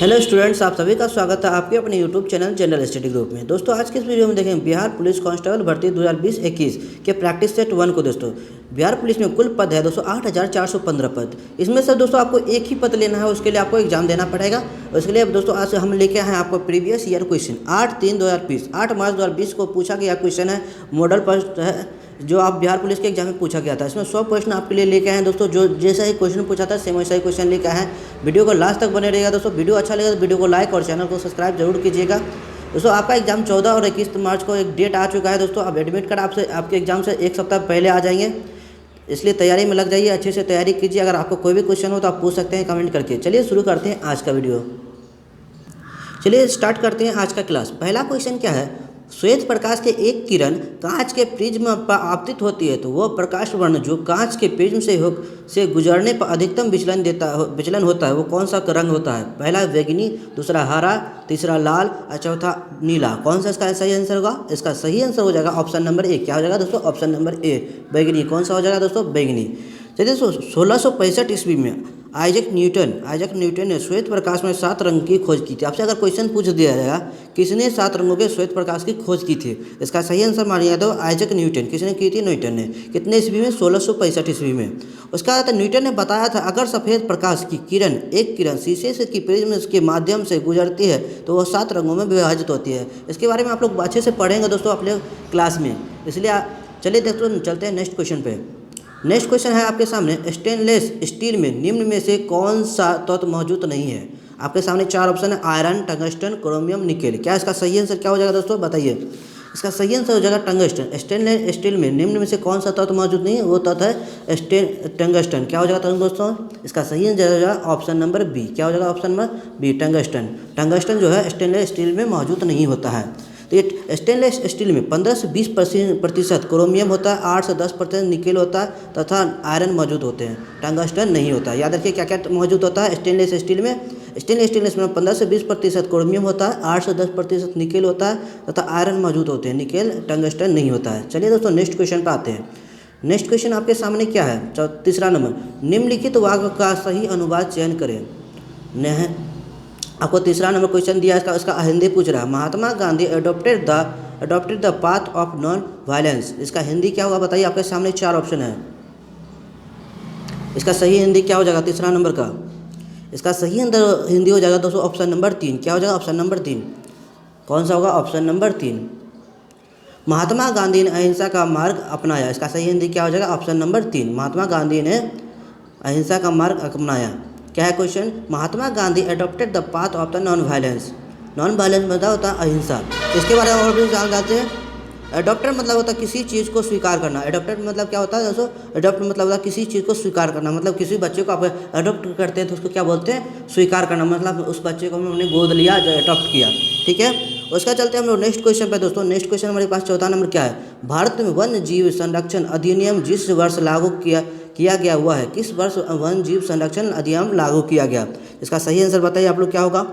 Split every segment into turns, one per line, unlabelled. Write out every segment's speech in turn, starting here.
Hello students, आप सभी का स्वागत है आपके अपने YouTube channel general study group में। दोस्तों आज के इस वीडियो में देखेंगे बिहार पुलिस कांस्टेबल भर्ती 2020-21 के प्रैक्टिस सेट 1 को। दोस्तों बिहार पुलिस में कुल पद है दोस्तों 8,415 पद। इसमें से दोस्तों आपको एक ही पद लेना है, उसके लिए आपको एग्जाम देना पड़ेगा। उसके लिए दोस्तों आज हम लेके आए हैं आपको प्रीवियस ईयर क्वेश्चन 8/3/2020 8 मार्च 2020 को पूछा गया क्वेश्चन है। मॉडल पोस्ट है जो आप बिहार पुलिस के एग्जाम में पूछा गया था। इसमें 100 क्वेश्चन आपके लिए लेके आए हैं दोस्तों। जो जैसा ही क्वेश्चन पूछा था सेम वैसा ही क्वेश्चन लेके आए हैं। वीडियो को लास्ट तक बने रहेगा दोस्तों। वीडियो अच्छा लगेगा तो वीडियो को लाइक और चैनल को सब्सक्राइब जरूर कीजिएगा। दोस्तों आपका एग्जाम 14 और 21 मार्च को एक डेट आ चुका है दोस्तों। अब एडमिट कार्ड आपके एग्जाम से एक सप्ताह पहले आ जाएंगे, इसलिए तैयारी में लग जाइए, अच्छे से तैयारी कीजिए। अगर आपको कोई भी क्वेश्चन हो तो आप पूछ सकते हैं कमेंट करके। चलिए शुरू करते हैं आज का वीडियो। चलिए स्टार्ट करते हैं आज का क्लास। पहला क्वेश्चन क्या है, श्वेत प्रकाश के एक किरण कांच के प्रिज्म पर आपतित होती है तो वह प्रकाश वर्ण जो कांच के प्रिज्म से गुजरने पर अधिकतम विचलन होता है वो कौन सा रंग होता है। पहला बैंगनी, दूसरा हरा, तीसरा लाल और चौथा नीला। कौन सा इसका सही आंसर होगा? इसका सही आंसर हो जाएगा ऑप्शन नंबर ए। क्या हो जाएगा दोस्तों? ऑप्शन नंबर ए बैंगनी। कौन सा हो जाएगा दोस्तों? बैंगनी। चलिए दोस्तों 1665 ईस्वी में आइजैक न्यूटन ने श्वेत प्रकाश में 7 रंग की खोज की थी। आपसे अगर क्वेश्चन पूछ दिया जाएगा किसने 7 रंगों के श्वेत प्रकाश की खोज की थी, इसका सही आंसर मानिएगा तो आइजैक न्यूटन। किसने की थी? न्यूटन ने। कितने ईस्वी में? 1665 ईस्वी में। उसका अर्थ न्यूटन ने बताया था अगर सफ़ेद प्रकाश की एक किरण शीशे से की प्रिज्म के माध्यम से गुजरती है तो वह 7 रंगों में विभाजित होती है। इसके बारे में आप लोग अच्छे से पढ़ेंगे दोस्तों अपने क्लास में, इसलिए चलिए दोस्तों चलते हैं नेक्स्ट क्वेश्चन पे। नेक्स्ट क्वेश्चन है आपके सामने, स्टेनलेस स्टील में निम्न में से कौन सा तत्व मौजूद नहीं है। आपके सामने 4 ऑप्शन है, आयरन, टंगस्टन, क्रोमियम, निकेल। क्या इसका सही आंसर क्या हो जाएगा दोस्तों? बताइए। इसका सही आंसर हो जाएगा टंगस्टन। स्टेनलेस स्टील में निम्न में से कौन सा तत्व मौजूद नहीं है, वो तत्व है टंगस्टन। क्या हो जाएगा दोस्तों? इसका सही आंसर हो जाएगा ऑप्शन नंबर बी। क्या हो जाएगा option number B? Tungsten. Tungsten जो है स्टेनलेस स्टील में मौजूद नहीं होता है। तो ये स्टेनलेस स्टील में 15 से 20% क्रोमियम होता है, 8 से 10% निकेल होता है तथा आयरन मौजूद होते हैं। टंगस्टन नहीं होता है। याद रखिए क्या क्या मौजूद होता है स्टेनलेस स्टील में। स्टेनलेस में 15 से 20% क्रोमियम होता है, 8 से 10% निकेल होता है तथा आयरन मौजूद होते हैं। निकेल टंगस्टन नहीं होता है। चलिए दोस्तों नेक्स्ट क्वेश्चन पर आते हैं। नेक्स्ट क्वेश्चन आपके सामने क्या है? तीसरा नंबर, निम्नलिखित वाक्य का सही अनुवाद चयन करें। आपको तीसरा नंबर क्वेश्चन दिया है, इसका हिंदी पूछ रहा है। Mahatma Gandhi adopted the path of non violence. इसका हिंदी क्या होगा बताइए। आपके सामने 4 ऑप्शन है, इसका सही हिंदी क्या हो जाएगा तीसरा नंबर का? इसका सही हिंदी हो जाएगा दोस्तों ऑप्शन नंबर 3। क्या हो जाएगा? Option number 3। कौन सा होगा? Option number 3। महात्मा गांधी ने अहिंसा का मार्ग अपनाया। इसका सही हिंदी क्या हो जाएगा? Option number 3। महात्मा गांधी ने अहिंसा का मार्ग अपनाया। क्या है question? Mahatma Gandhi adopted the path of the non violence. Non violence मतलब होता है अहिंसा। इसके बारे में और भी जान जाते हैं। अडॉप्टेड मतलब होता है किसी चीज़ को स्वीकार करना। अडॉप्टेड मतलब क्या होता है दोस्तों? अडॉप्ट मतलब होता है किसी चीज़ को स्वीकार करना। मतलब किसी बच्चे को आप अडॉप्ट करते हैं तो उसको क्या बोलते हैं? स्वीकार करना। मतलब उस बच्चे को हमने गोद लिया, अडॉप्ट किया। ठीक है, उसका चलते हम लोग नेक्स्ट क्वेश्चन पे दोस्तों। नेक्स्ट क्वेश्चन हमारे पास चौथा नंबर क्या है? भारत में वन्य जीव संरक्षण अधिनियम जिस वर्ष लागू किया गया हुआ है, किस वर्ष वन्य जीव संरक्षण अधिनियम लागू किया गया? इसका सही आंसर बताइए आप लोग क्या होगा?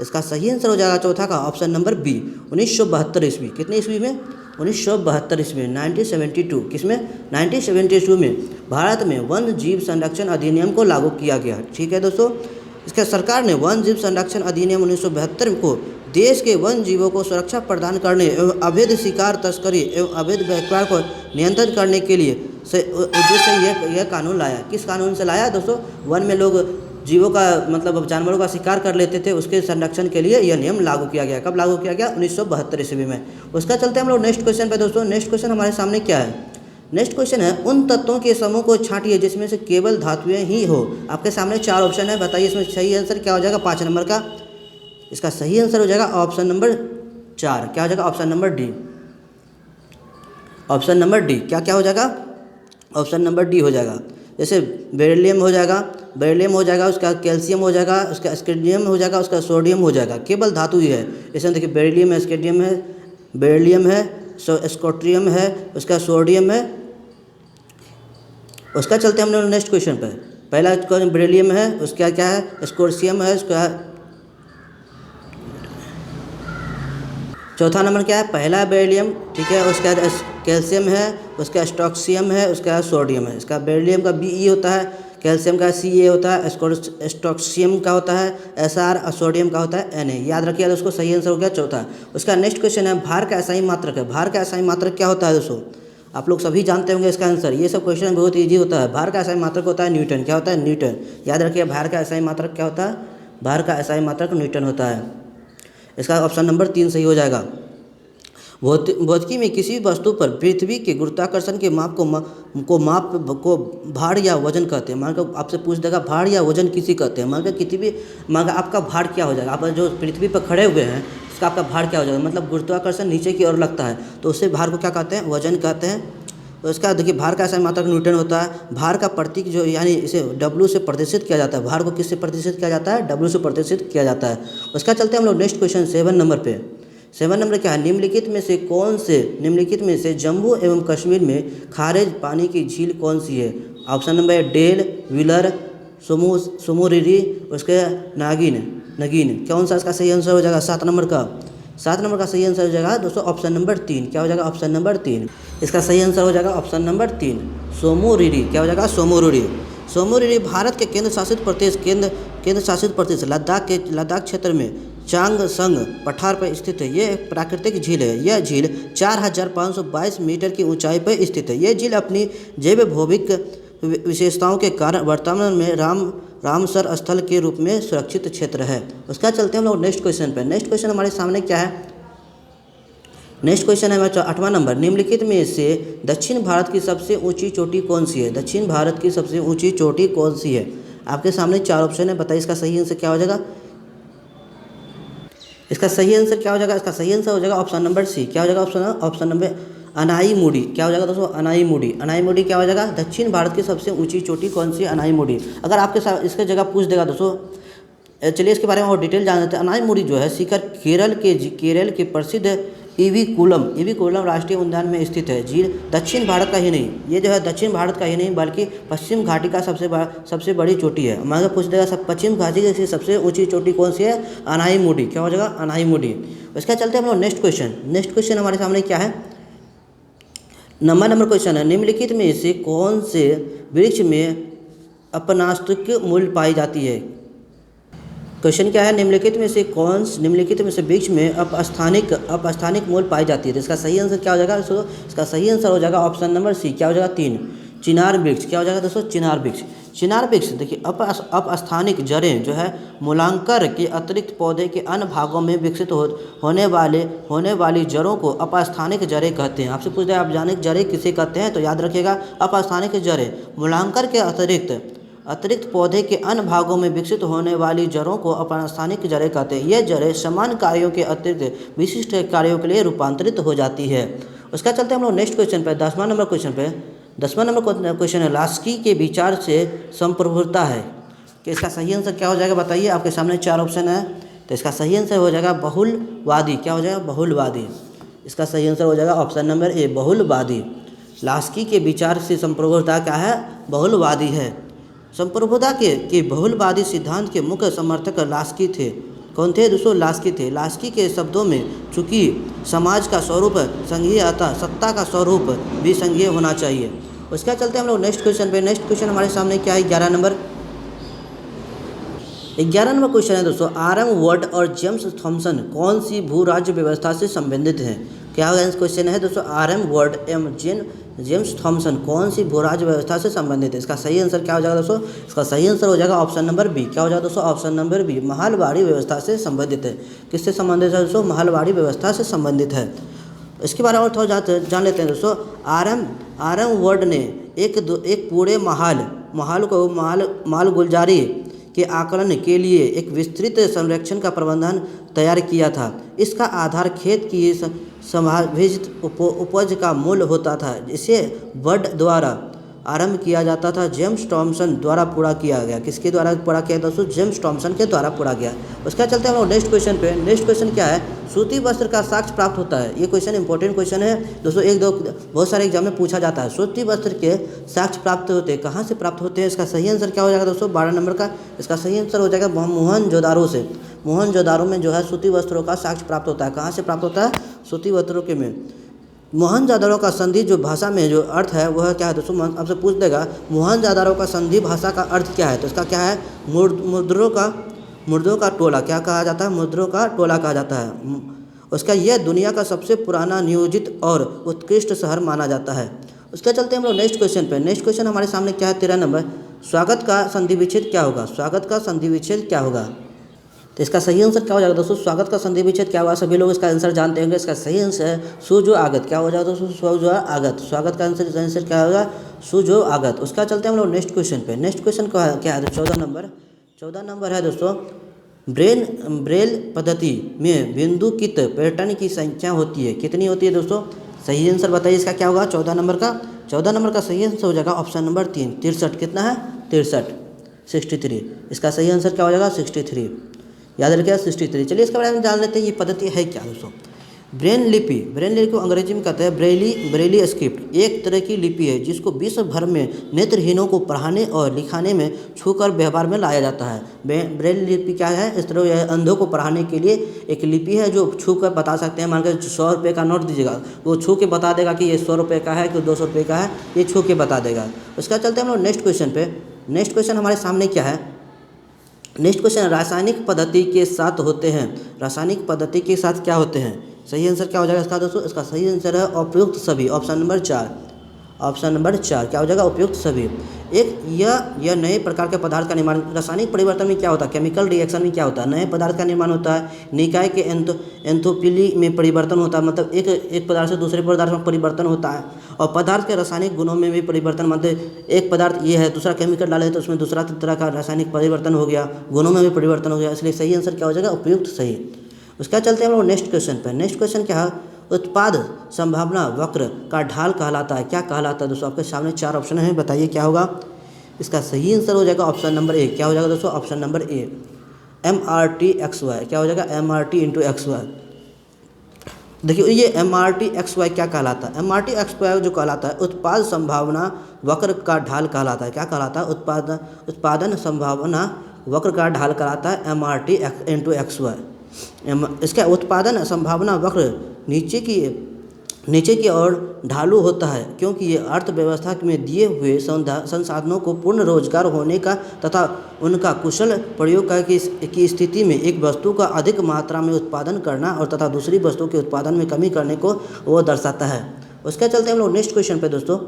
इसका सही आंसर हो जाएगा चौथा का ऑप्शन नंबर बी 1972 ईस्वी। कितने ईस्वी में? 1972 ईस्वी, 1972। किसमें? 1972 में भारत में वन्य जीव संरक्षण अधिनियम को लागू किया गया। ठीक है दोस्तों, इसका सरकार ने वन्य जीव संरक्षण अधिनियम 1972 को देश के वन्य जीवों को सुरक्षा प्रदान करने एवं अवैध शिकार, तस्करी एवं अवैध व्यापार को नियंत्रित करने के लिए उद्देश्य से यह कानून लाया। किस कानून से लाया दोस्तों? वन में लोग जीवों का मतलब जानवरों का शिकार कर लेते थे, उसके संरक्षण के लिए यह नियम लागू किया गया। कब लागू किया गया? 1972 ईस्वी में। उसका चलते हम लोग नेक्स्ट क्वेश्चन पे दोस्तों। नेक्स्ट क्वेश्चन हमारे सामने क्या है? नेक्स्ट क्वेश्चन है, उन तत्वों के समूह को छांटिए जिसमें से केवल धातुएं ही हो। आपके सामने 4 ऑप्शन है, बताइए इसमें सही आंसर क्या हो जाएगा 5 नंबर का? इसका सही आंसर हो जाएगा ऑप्शन नंबर 4। क्या हो जाएगा? Option number D. Option number D. क्या क्या हो जाएगा? ऑप्शन नंबर डी हो जाएगा। जैसे बेरिलियम हो जाएगा, उसका कैल्शियम हो जाएगा, उसका स्केडियम हो जाएगा, उसका सोडियम हो जाएगा। केवल धातु ही है। जैसे देखिए बेरिलियम है, स्केडियम है, बेरिलियम है, स्कोट्रियम है, उसका सोडियम है। उसका चलते हम लोग नेक्स्ट क्वेश्चन पर। पहला बेरिलियम है, उसका क्या है? स्कोर्शियम है, उसका चौथा नंबर क्या है? पहला बेरिलियम। ठीक है, उसका कैल्शियम है, उसका स्टॉक्सियम है, उसका सोडियम है। इसका बेरिलियम का बी होता है, कैल्शियम का Ca होता है, स्टोक्सियम का होता है Sr, और सोडियम का होता है Na। याद रखिए दोस्तों, सही आंसर हो गया चौथा। उसका नेक्स्ट क्वेश्चन है भार का एसआई मात्रक है। भार का एसआई मात्रक क्या होता है दोस्तों? आप लोग सभी जानते होंगे इसका आंसर। ये सब क्वेश्चन बहुत ईजी होता है। भार का एसआई मात्रक होता है न्यूटन। क्या होता है? न्यूटन। याद रखिए, भार का एसआई मात्रक क्या होता है? भार का एसआई मात्रक न्यूटन होता है। इसका ऑप्शन नंबर 3 सही हो जाएगा। भौतिकी में किसी वस्तु पर पृथ्वी के गुरुत्वाकर्षण के माप को भार या वजन कहते हैं। मान कर आपसे पूछ देगा भार या वजन किसी कहते हैं। मान कर आपका भार क्या हो जाएगा? आप जो पृथ्वी पर खड़े हुए हैं इसका आपका भार क्या हो जाएगा? मतलब गुरुत्वाकर्षण नीचे की ओर लगता है तो उससे भार को क्या कहते हैं? वजन कहते हैं। तो इसका देखिए, भार का एसआई मात्रक न्यूटन होता है। भार का प्रतीक जो यानी इसे W से प्रदर्शित किया जाता है। भार को किससे प्रदर्शित किया जाता है? W से प्रदर्शित किया जाता है। उसका चलते हम लोग नेक्स्ट क्वेश्चन 7 नंबर पे। 7 नंबर क्या है? निम्नलिखित में से जम्मू एवं कश्मीर में खारे पानी की झील कौन सी है? ऑप्शन नंबर है डेल, व्हीलर, सुमुरिरी, उसके नगीन। कौन सा इसका सही आंसर हो जाएगा? 7 नंबर का सही आंसर हो जाएगा दोस्तों ऑप्शन नंबर 3। क्या हो जाएगा? Option number 3। इसका सही आंसर हो जाएगा ऑप्शन नंबर 3, सोमुरिरी। क्या हो जाएगा? सोमुरिरी भारत के केंद्र शासित प्रदेश लद्दाख क्षेत्र में चांगसंग पठार पर स्थित है। ये एक प्राकृतिक झील है। यह झील 4522 मीटर की ऊंचाई पर स्थित है। यह झील अपनी जैव भौगोलिक विशेषताओं के कारण वर्तमान में रामसर स्थल के रूप में सुरक्षित क्षेत्र है। उसका चलते हम लोग नेक्स्ट क्वेश्चन पे। नेक्स्ट क्वेश्चन हमारे सामने क्या है? नेक्स्ट क्वेश्चन है हमारा 8वां नंबर। निम्नलिखित में से दक्षिण भारत की सबसे ऊंची चोटी कौन सी है? दक्षिण भारत की सबसे ऊंची चोटी कौन सी है? आपके सामने 4 ऑप्शन है, बताइए इसका सही आंसर क्या हो जाएगा? इसका सही आंसर क्या हो जाएगा? इसका सही आंसर हो जाएगा ऑप्शन नंबर सी। क्या हो जाएगा? Option number Anaimudi. क्या हो जाएगा दोस्तों? अनाईमुडी क्या हो जाएगा? दक्षिण भारत की सबसे ऊंची चोटी कौन सी? अनाईमुडी। अगर आपके साथ इसके जगह पूछ देगा दोस्तों, चलिए इसके बारे में और डिटेल जान लेते हैं। अनाईमुडी जो है शिखर केरल के प्रसिद्ध इविकुलम राष्ट्रीय उद्यान में स्थित है। झील दक्षिण भारत का ही नहीं, ये जो है दक्षिण भारत का ही नहीं बल्कि पश्चिम घाटी का सबसे बड़ी चोटी है। हमारे पूछ देगा सब पश्चिम घाटी की सबसे ऊंची चोटी कौन सी है? अनाईमुडी। क्या हो जाएगा? अनाईमुडी। इसका चलते हम लोग नेक्स्ट क्वेश्चन हमारे सामने क्या है? नंबर क्वेश्चन है, निम्नलिखित में से कौन से वृक्ष में अपनास्तुक मूल पाई जाती है? क्वेश्चन क्या है? निम्नलिखित में से वृक्ष में अपस्थानिक मूल पाई जाती है। तो इसका सही आंसर क्या हो जाएगा? इसका सही आंसर हो जाएगा ऑप्शन नंबर सी। क्या हो जाएगा? 3, चिनार वृक्ष। क्या हो जाएगा दोस्तों? चिनार वृक्ष देखिए, अपस्थानिक जड़ें जो है मूलांकर के अतिरिक्त पौधे के अन्य भागों में विकसित होने वाली जड़ों को अपस्थानिक जड़ें कहते हैं। आपसे पूछ रहे आप जाने जड़ें किसे कहते हैं? तो याद रखिएगा, अपस्थानिक जड़ें मूलांकर के अतिरिक्त पौधे के अन्य भागों में विकसित होने वाली जड़ों को अपस्थानिक जड़ें कहते हैं। ये जड़ें समान कार्यों के अतिरिक्त विशिष्ट कार्यों के लिए रूपांतरित हो जाती है। उसका चलते हम लोग नेक्स्ट क्वेश्चन पे, 10वां नंबर क्वेश्चन है, लास्की के विचार से संप्रभुता है कि इसका सही आंसर क्या हो जाएगा? बताइए। आपके सामने 4 ऑप्शन है, तो इसका सही आंसर हो जाएगा बहुलवादी। क्या हो जाएगा? बहुलवादी। इसका सही आंसर हो जाएगा ऑप्शन नंबर ए, बहुलवादी। लास्की के विचार से संप्रभुता क्या है? बहुलवादी है। संप्रभुता के बहुलवादी सिद्धांत के मुख्य समर्थक लास्की थे। कौन थे दोस्तों? लास्की थे। लास्की के शब्दों में चूंकि समाज का स्वरूप संघीय अतः सत्ता का स्वरूप भी संघीय होना चाहिए। उसका चलते हम लोग नेक्स्ट क्वेश्चन पे। नेक्स्ट क्वेश्चन हमारे सामने क्या है? 11 नंबर क्वेश्चन है दोस्तों, RM वर्ड और जेम्स थॉमसन कौन सी भू राज्य व्यवस्था से संबंधित हैं? क्या होगा? क्वेश्चन है दोस्तों, RM वर्ड एवं जेम्स थॉमसन कौन सी भू राज्य व्यवस्था से संबंधित है? इसका सही आंसर क्या हो जाएगा दोस्तों? इसका सही आंसर हो जाएगा ऑप्शन नंबर बी। क्या हो जाएगा दोस्तों? ऑप्शन नंबर बी, महलवाड़ी व्यवस्था से संबंधित है। किससे संबंधित है दोस्तों? महलवाड़ी व्यवस्था से संबंधित है। इसके बारे में और थोड़ा जान लेते हैं दोस्तों। RM वर्ड ने एक पूरे माल गुलजारी के आकलन के लिए एक विस्तृत संरक्षण का प्रबंधन तैयार किया था। इसका आधार खेत की संभावित उपज का मूल्य होता था, जिसे वर्ड द्वारा आरंभ किया जाता था। जेम्स थॉमसन द्वारा पूरा किया गया। किसके द्वारा पूरा किया दोस्तों? जेम्स थॉमसन के द्वारा पूरा गया। उसका चलते हम लोग नेक्स्ट क्वेश्चन पे। नेक्स्ट क्वेश्चन क्या है? सूती वस्त्र का साक्ष्य प्राप्त होता है। ये क्वेश्चन इंपॉर्टेंट क्वेश्चन है दोस्तों, बहुत सारे एग्जाम में पूछा जाता है। सूती वस्त्र के साक्ष्य प्राप्त होते हैं, कहाँ से प्राप्त होते हैं? इसका सही आंसर क्या हो जाएगा दोस्तों? 12 नंबर का इसका सही आंसर हो जाएगा मोहनजोदारो से। मोहनजोदारो में जो है सूती वस्त्रों का साक्ष्य प्राप्त होता है। कहाँ से प्राप्त होता है? सूती वस्त्रों के में मोहनजोदड़ो का संधि जो भाषा में जो अर्थ है वह क्या है दोस्तों, आपसे पूछ देगा मोहनजोदड़ो का संधि भाषा का अर्थ क्या है, तो इसका क्या है, मुद्रों का टोला क्या कहा जाता है, मुद्रों का टोला कहा जाता है। उसका यह दुनिया का सबसे पुराना नियोजित और उत्कृष्ट शहर माना जाता है। उसके चलते हम लोग नेक्स्ट क्वेश्चन पे, नेक्स्ट क्वेश्चन हमारे सामने क्या है 13 नंबर, स्वागत का संधि विच्छेद क्या होगा, स्वागत का संधि विच्छेद क्या होगा। तो इसका सही आंसर क्या हो जाएगा दोस्तों, स्वागत का संधि विच्छेद क्या होगा, सभी लोग इसका आंसर जानते होंगे। इसका सही आंसर है सुजो आगत, क्या हो जाएगा दोस्तों, सुजो आगत। स्वागत का आंसर क्या होगा, सुजो आगत। उसका चलते हम लोग नेक्स्ट क्वेश्चन पे, नेक्स्ट क्वेश्चन क्या है 14 नंबर है दोस्तों, ब्रेल पद्धति में बिंदुकित पैटर्न की संख्या होती है, कितनी होती है दोस्तों, सही आंसर बताइए इसका क्या होगा 14 नंबर का सही आंसर हो जाएगा ऑप्शन नंबर 3 63। कितना है 63। इसका सही आंसर क्या हो जाएगा 63, याद रखिएगा 63। चलिए इसके बारे में जान लेते हैं ये पद्धति है क्या दोस्तों। ब्रेल लिपि को अंग्रेजी में कहते हैं ब्रेली स्क्रिप्ट, एक तरह की लिपि है जिसको विश्व भर में नेत्रहीनों को पढ़ाने और लिखाने में छूकर व्यवहार में लाया जाता है। ब्रेल लिपि क्या है, इस तरह यह अंधों को पढ़ाने के लिए एक लिपि है जो छू कर बता सकते हैं। मान कर 100 रुपये का नोट दीजिएगा, वो छू के बता देगा कि ये 100 रुपये का है कि 200 रुपये का है, ये छू के बता देगा। उसका चलते हम लोग नेक्स्ट क्वेश्चन पे, नेक्स्ट क्वेश्चन हमारे सामने क्या है, नेक्स्ट क्वेश्चन रासायनिक पद्धति के साथ होते हैं, रासायनिक पद्धति के साथ क्या होते हैं, सही आंसर क्या हो जाएगा इसका दोस्तों, इसका सही आंसर है उपयुक्त सभी, ऑप्शन नंबर 4 क्या हो जाएगा, उपयुक्त सभी। एक यह नए प्रकार के पदार्थ का निर्माण, रासायनिक परिवर्तन में क्या होता है, केमिकल रिएक्शन में क्या होता है, नए पदार्थ का निर्माण होता है। निकाय के एंथोपिली में परिवर्तन होता है, मतलब एक पदार्थ से दूसरे पदार्थ में परिवर्तन होता है। और पदार्थ के रासायनिक गुणों में भी परिवर्तन, मतलब एक पदार्थ ये है, दूसरा केमिकल डाले तो उसमें दूसरा तरह का रासायनिक परिवर्तन हो गया, गुणों में भी परिवर्तन हो गया, इसलिए सही आंसर क्या हो जाएगा, उपयुक्त सही। उसका चलते हैं हम लोग नेक्स्ट क्वेश्चन पर, नेक्स्ट क्वेश्चन क्या है, उत्पाद संभावना वक्र का ढाल कहलाता है, क्या कहलाता है दोस्तों, आपके सामने 4 ऑप्शन है, बताइए क्या होगा। इसका सही आंसर हो जाएगा ऑप्शन नंबर ए, क्या हो जाएगा दोस्तों, ऑप्शन नंबर ए MRT/XY, क्या हो जाएगा MRT/XY। देखिए ये MRT/XY क्या कहलाता है, MRT/XY जो कहलाता है उत्पाद संभावना वक्र का ढाल कहलाता है, क्या कहलाता है, उत्पादन संभावना वक्र का ढाल कहलाता है MRT/XY। इसका उत्पादन संभावना वक्र नीचे की ओर ढालू होता है, क्योंकि ये अर्थव्यवस्था में दिए हुए संसाधनों को पूर्ण रोजगार होने का तथा उनका कुशल प्रयोग की स्थिति में एक वस्तु का अधिक मात्रा में उत्पादन करना और तथा दूसरी वस्तु के उत्पादन में कमी करने को वो दर्शाता है। उसके चलते हम लोग नेक्स्ट क्वेश्चन पे दोस्तों,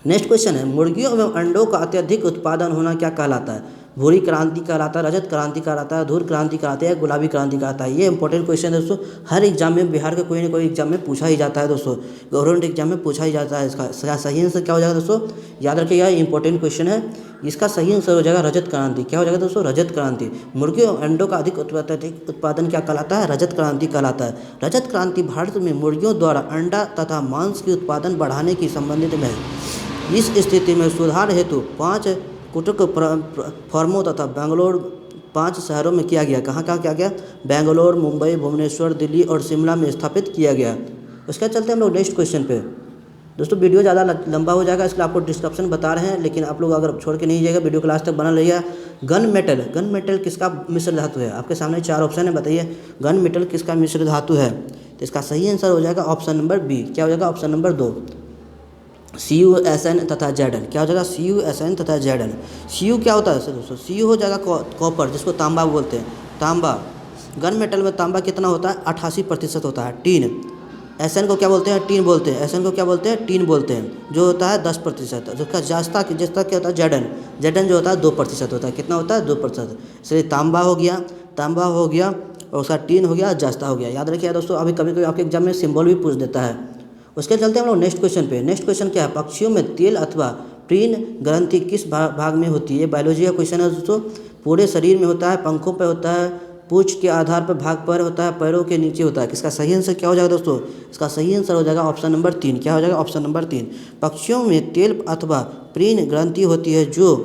नेक्स्ट क्वेश्चन है मुर्गियों एवं अंडों का अत्यधिक उत्पादन होना क्या कहलाता है, भूरी क्रांति कहलाता है, रजत क्रांति कहलाता है, धूल क्रांति कहलाता है, गुलाबी क्रांति कहलाता है। ये इंपॉर्टेंट क्वेश्चन है दोस्तों, हर एग्जाम में बिहार के कोई ना कोई एग्जाम में पूछा ही जाता है दोस्तों, गवर्नमेंट एग्जाम में पूछा ही जाता है। इसका सही आंसर क्या हो जाएगा दोस्तों, याद रखिएगा इंपॉर्टेंट क्वेश्चन है। इसका सही आंसर हो जाएगा रजत क्रांति, क्या हो जाएगा दोस्तों, रजत क्रांति। मुर्गियों और अंडों का अधिक उत्पादन क्या कहलाता है, रजत क्रांति कहलाता है। रजत क्रांति भारत में मुर्गियों द्वारा अंडा तथा मांस के उत्पादन बढ़ाने की संबंधित में है। इस स्थिति में सुधार हेतु 5 कुटुक फर्मों तथा बेंगलोर 5 शहरों में किया गया, कहाँ किया गया, बेंगलोर, मुंबई, भुवनेश्वर, दिल्ली और शिमला में स्थापित किया गया। उसके चलते हम लोग नेक्स्ट क्वेश्चन पे दोस्तों, वीडियो ज़्यादा लंबा हो जाएगा इसलिए आपको डिस्क्रिप्शन बता रहे हैं, लेकिन आप लोग अगर छोड़ के नहीं जाएगा वीडियो क्लास तक बना रहिएगा। गन मेटल किसका मिश्र धातु है, आपके सामने 4 ऑप्शन है, बताइए गन मेटल किसका मिश्र धातु है। तो इसका सही आंसर हो जाएगा ऑप्शन नंबर बी, क्या हो जाएगा, ऑप्शन नंबर 2 CuSn तथा Zn, क्या हो जाएगा, CuSn तथा Zn। Cu क्या होता है दोस्तों, Cu हो जाएगा कॉपर, जिसको तांबा बोलते हैं, तांबा। गन मेटल में तांबा कितना होता है, 88% होता है। टीन, Sn को क्या बोलते हैं, टीन बोलते हैं, Sn को क्या बोलते हैं, टीन बोलते हैं, जो होता है 10%। जिसका जिसका क्या होता है, Zn जो होता है 2% होता है, कितना होता है, 2%। इसलिए तांबा हो गया और उसका टीन हो गया, जास्ता हो गया। याद रखिए दोस्तों, अभी कभी आपके एग्जाम में सिंबल भी पूछ देता है। उसके चलते हम लोग नेक्स्ट क्वेश्चन पे, नेक्स्ट क्वेश्चन क्या है, पक्षियों में तेल अथवा प्रीन ग्रंथि किस भाग में होती है। बायोलॉजी का क्वेश्चन है दोस्तों, पूरे शरीर में होता है, पंखों पे होता है, पूंछ के आधार पर भाग पर होता है, पैरों के नीचे होता है। किसका सही आंसर क्या हो जाएगा दोस्तों, इसका सही आंसर हो जाएगा ऑप्शन नंबर 3, क्या हो जाएगा, ऑप्शन नंबर 3। पक्षियों में तेल अथवा प्रीन ग्रंथि होती है जो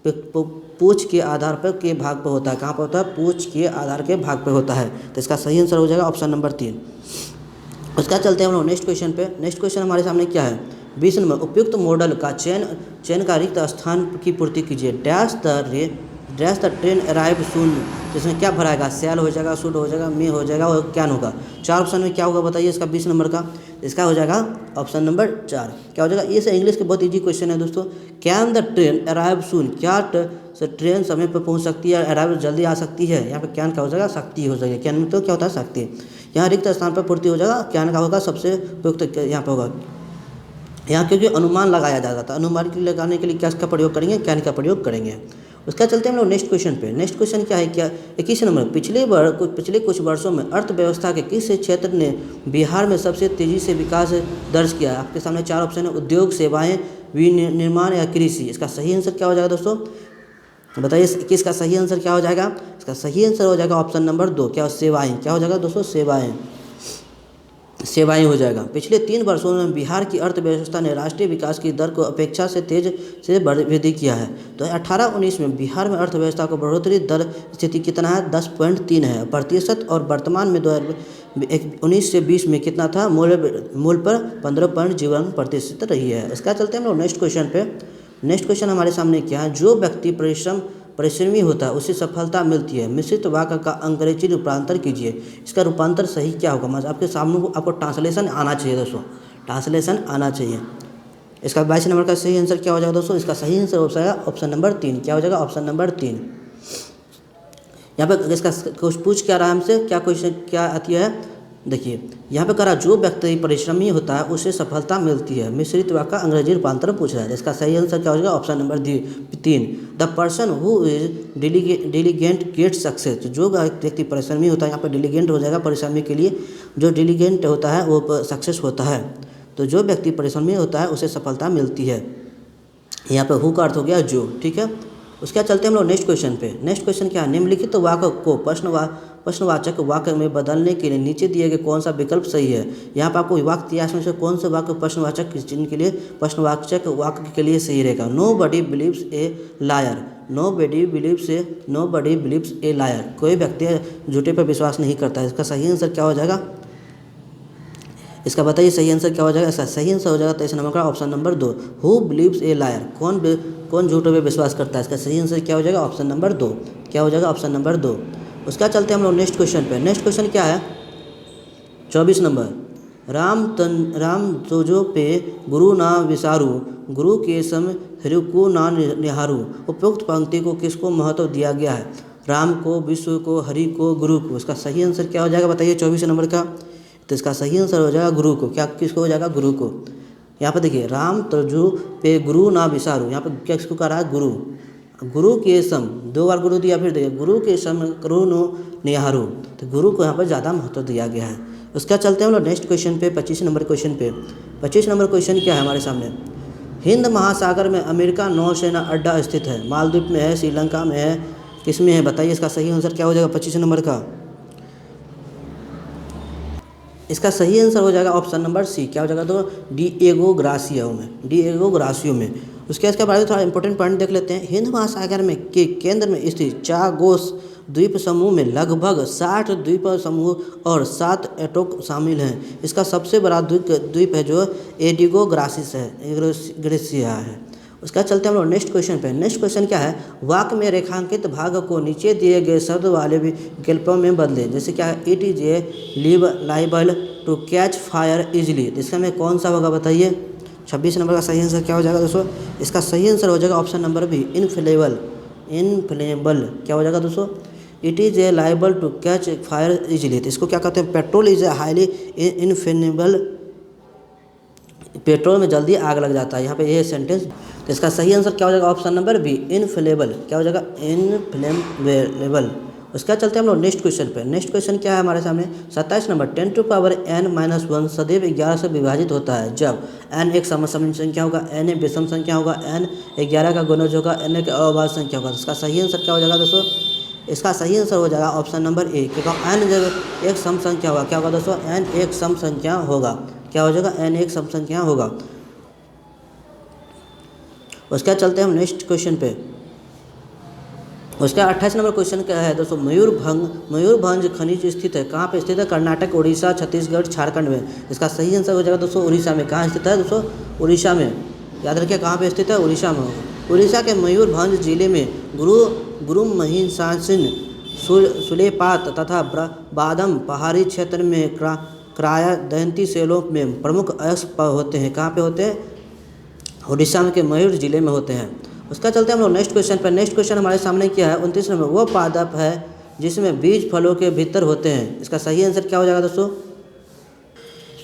पूंछ के आधार पर के भाग पर होता है, कहाँ पर होता है, पूंछ के आधार के भाग पर होता है। तो इसका सही आंसर हो जाएगा ऑप्शन नंबर 3। उसका चलते हैं हम लोग नेक्स्ट क्वेश्चन पे, नेक्स्ट क्वेश्चन हमारे सामने क्या है, 20 नंबर, उपयुक्त मॉडल का चयन का रिक्त स्थान की पूर्ति कीजिए। Dash the dash the train arrive soon, जिसमें क्या भराएगा, शैल हो जाएगा, शुड हो जाएगा, मे हो जाएगा और कैन होगा। 4 ऑप्शन में क्या होगा बताइए इसका 20 नंबर का, इसका हो जाएगा ऑप्शन नंबर 4 क्या हो जाएगा। ये से इंग्लिश के बहुत इजी क्वेश्चन है दोस्तों। कैन द ट्रेन अराइव सून, क्या ट्रेन समय पर पहुंच सकती है, अराइव जल्दी आ सकती है। यहाँ पे कैन का हो जाएगा शक्ति हो जाएगी, कैन में तो क्या होता है शक्ति। यहाँ रिक्त स्थान पर पूर्ति हो जाएगा, कैन का होगा सबसे उपयुक्त यहाँ पर होगा। यहाँ क्योंकि अनुमान लगाया जाता था, अनुमान के लगाने के लिए क्या का प्रयोग करेंगे, कैन का प्रयोग करेंगे। उसका चलते हम लोग नेक्स्ट क्वेश्चन पे। नेक्स्ट क्वेश्चन क्या है, क्या 21 नंबर, पिछले कुछ वर्षों में अर्थव्यवस्था के किस क्षेत्र ने बिहार में सबसे तेजी से विकास दर्ज किया है। आपके सामने 4 ऑप्शन है, उद्योग, सेवाएं, विनिर्माण या कृषि। इसका सही आंसर क्या हो जाएगा दोस्तों, बताइए कि इसका सही आंसर क्या हो जाएगा। इसका सही आंसर हो जाएगा ऑप्शन नंबर 2 क्या, सेवाएं। क्या हो जाएगा दोस्तों, सेवाएं हो जाएगा। पिछले 3 वर्षों में बिहार की अर्थव्यवस्था ने राष्ट्रीय विकास की दर को अपेक्षा से तेज से वृद्धि किया है। तो 18-19 में बिहार में अर्थव्यवस्था को बढ़ोतरी दर स्थिति कितना है, 10.3 है प्रतिशत, और वर्तमान में 2019 से 20 में कितना था, मूल पर 15.01% रही है। इसका चलते हम लोग नेक्स्ट क्वेश्चन पे। नेक्स्ट क्वेश्चन हमारे सामने क्या है, जो व्यक्ति परिश्रमी होता है उसे सफलता मिलती है। मिश्रित वाक्य का अंग्रेजी रूपांतर कीजिए। इसका रूपांतर सही क्या होगा, मतलब आपके सामने आपको ट्रांसलेशन आना चाहिए दोस्तों, ट्रांसलेशन आना चाहिए। इसका 22 नंबर का सही आंसर क्या हो जाएगा दोस्तों, इसका सही आंसर हो जाएगा ऑप्शन नंबर 3। क्या हो जाएगा, ऑप्शन नंबर 3। यहाँ पर इसका कुछ पूछ क्या रहा है हमसे, क्या क्वेश्चन क्या आती है, देखिए यहाँ पे करा, जो व्यक्ति परिश्रमी होता है उसे सफलता मिलती है। मिश्रित वाक्य का अंग्रेजी रूपांतर पूछ रहा है। इसका सही आंसर क्या हो जाएगा, option number 3। The person who is diligent get success, जो व्यक्ति परिश्रमी होता है, यहाँ पर डिलीगेंट हो जाएगा परिश्रमी के लिए, जो डिलीगेंट होता है वो सक्सेस होता है। तो जो व्यक्ति परिश्रमी होता है उसे सफलता मिलती है। यहाँ पर हु का अर्थ हो गया जो, ठीक है। उसके चलते हम लोग नेक्स्ट क्वेश्चन पे। नेक्स्ट क्वेश्चन क्या है, निम्नलिखित वाक्य को प्रश्नवाचक वाक्य में बदलने के लिए नीचे दिए गए कौन सा विकल्प सही है। यहाँ पर आपको वाक्य दिया, इसमें से कौन सा वाक्य प्रश्नवाचक चिन्ह के लिए, प्रश्नवाचक वाक्य के लिए सही रहेगा। Nobody believes a liar, nobody believes a liar, कोई व्यक्ति झूठे पर विश्वास नहीं करता है। इसका सही आंसर क्या हो जाएगा, इसका बताइए सही आंसर क्या हो जाएगा। इसका सही आंसर हो जाएगा 23 नंबर का option number 2, who believes a lawyer, कौन झूठे पे विश्वास करता है। इसका सही आंसर क्या हो जाएगा, ऑप्शन नंबर 2। क्या हो जाएगा, ऑप्शन नंबर 2। उसका चलते हम लोग नेक्स्ट क्वेश्चन पे। नेक्स्ट क्वेश्चन क्या है, 24 नंबर, राम तोजो पे गुरु ना विसारू, गुरु के सम हृको ना निहारू। उपयुक्त पंक्ति को किसको महत्व दिया गया है, राम को, विश्व को, हरि को, गुरु को। इसका सही आंसर क्या हो जाएगा बताइए 24 नंबर का। तो इसका सही आंसर हो जाएगा गुरु को। क्या किसको हो जाएगा, गुरु को। यहाँ पर देखिए, राम तर्जु पे गुरु ना विसारू, यहाँ पर क्या किसको कह रहा है, गुरु। गुरु के सम, 2 बार गुरु दिया, फिर देखिए गुरु के सम गुरु नो निहारू, तो गुरु को यहाँ पर ज़्यादा महत्व दिया गया है। उसका चलते हैं हम लोग नेक्स्ट क्वेश्चन पे, 25 नंबर क्वेश्चन पे। 25 नंबर क्वेश्चन क्या है हमारे सामने, हिंद महासागर में अमेरिका नौसेना अड्डा स्थित है। मालदीव में है, श्रीलंका में है, किसमें है बताइए। इसका सही आंसर क्या हो जाएगा 25 नंबर का। इसका सही आंसर हो जाएगा ऑप्शन नंबर सी। क्या हो जाएगा, तो डिएगो ग्रासियो में। उसके इसके बारे में थोड़ा इंपॉर्टेंट पॉइंट देख लेते हैं। हिंद महासागर में के केंद्र में स्थित चागोस द्वीप समूह में लगभग 60 द्वीप समूह और 7 एटोक शामिल हैं। इसका सबसे बड़ा द्वीप है जो एडिगो ग्रेसिया है। उसका चलते हम लोग नेक्स्ट क्वेश्चन पे। नेक्स्ट क्वेश्चन क्या है, वाक्य में रेखांकित भाग को नीचे दिए गए शब्द वाले विकल्पों में बदलें। जैसे क्या है, it is a liable to catch fire easily, इसका में कौन सा होगा बताइए। 26 नंबर का सही आंसर क्या हो जाएगा दोस्तों, इसका सही आंसर हो जाएगा ऑप्शन नंबर बी, इनफ्लेमेबल। क्या हो जाएगा दोस्तों, it is a liable to catch fire easily. तो इसको क्या कहते हैं, petrol is a highly inflammable, petrol में जल्दी आग लग जाता है। यहाँ पे ये सेंटेंस, तो इसका सही आंसर क्या हो जाएगा ऑप्शन नंबर बी, इनफ्लेमेबल। क्या हो जाएगा, इनफ्लेमेबल। उसका चलते हम लोग नेक्स्ट क्वेश्चन पे। नेक्स्ट क्वेश्चन क्या है हमारे सामने, 27 नंबर, 10⁻n-1 सदैव 11 से विभाजित होता है जब n एक सम संख्या होगा, n एक विषम संख्या होगा, n 11 का गुणज होगा, n एक अभाज्य संख्या होगा। इसका सही आंसर क्या हो जाएगा दोस्तों, इसका सही आंसर हो जाएगा ऑप्शन नंबर ए, क्योंकि n जब एक सम संख्या होगा, क्या होगा दोस्तों, n एक सम संख्या होगा। क्या हो जाएगा, n एक सम संख्या होगा। उसका चलते हम नेक्स्ट क्वेश्चन पे। उसका 28 नंबर क्वेश्चन क्या है दोस्तों, मयूरभंज खनिज स्थित है, कहाँ पे स्थित है, कर्नाटक, उड़ीसा, छत्तीसगढ़, झारखंड में। इसका सही आंसर हो जाएगा दोस्तों उड़ीसा में। कहाँ स्थित है दोस्तों, उड़ीसा में। याद रखिए कहाँ पे स्थित है, उड़ीसा में होगा। उड़ीसा के मयूरभंज जिले में गुरु महिषासिन सुलेपात तथा बादम पहाड़ी क्षेत्र में क्राया दंती सेलों में प्रमुख अयस्क होते हैं। कहाँ पे होते हैं? उड़ीसा के मयूर जिले में होते हैं। उसका चलते हम लोग नेक्स्ट क्वेश्चन पर। नेक्स्ट क्वेश्चन हमारे सामने क्या है? 29 नंबर, वो पादप है जिसमें बीज फलों के भीतर होते हैं। इसका सही आंसर क्या हो जाएगा दोस्तों?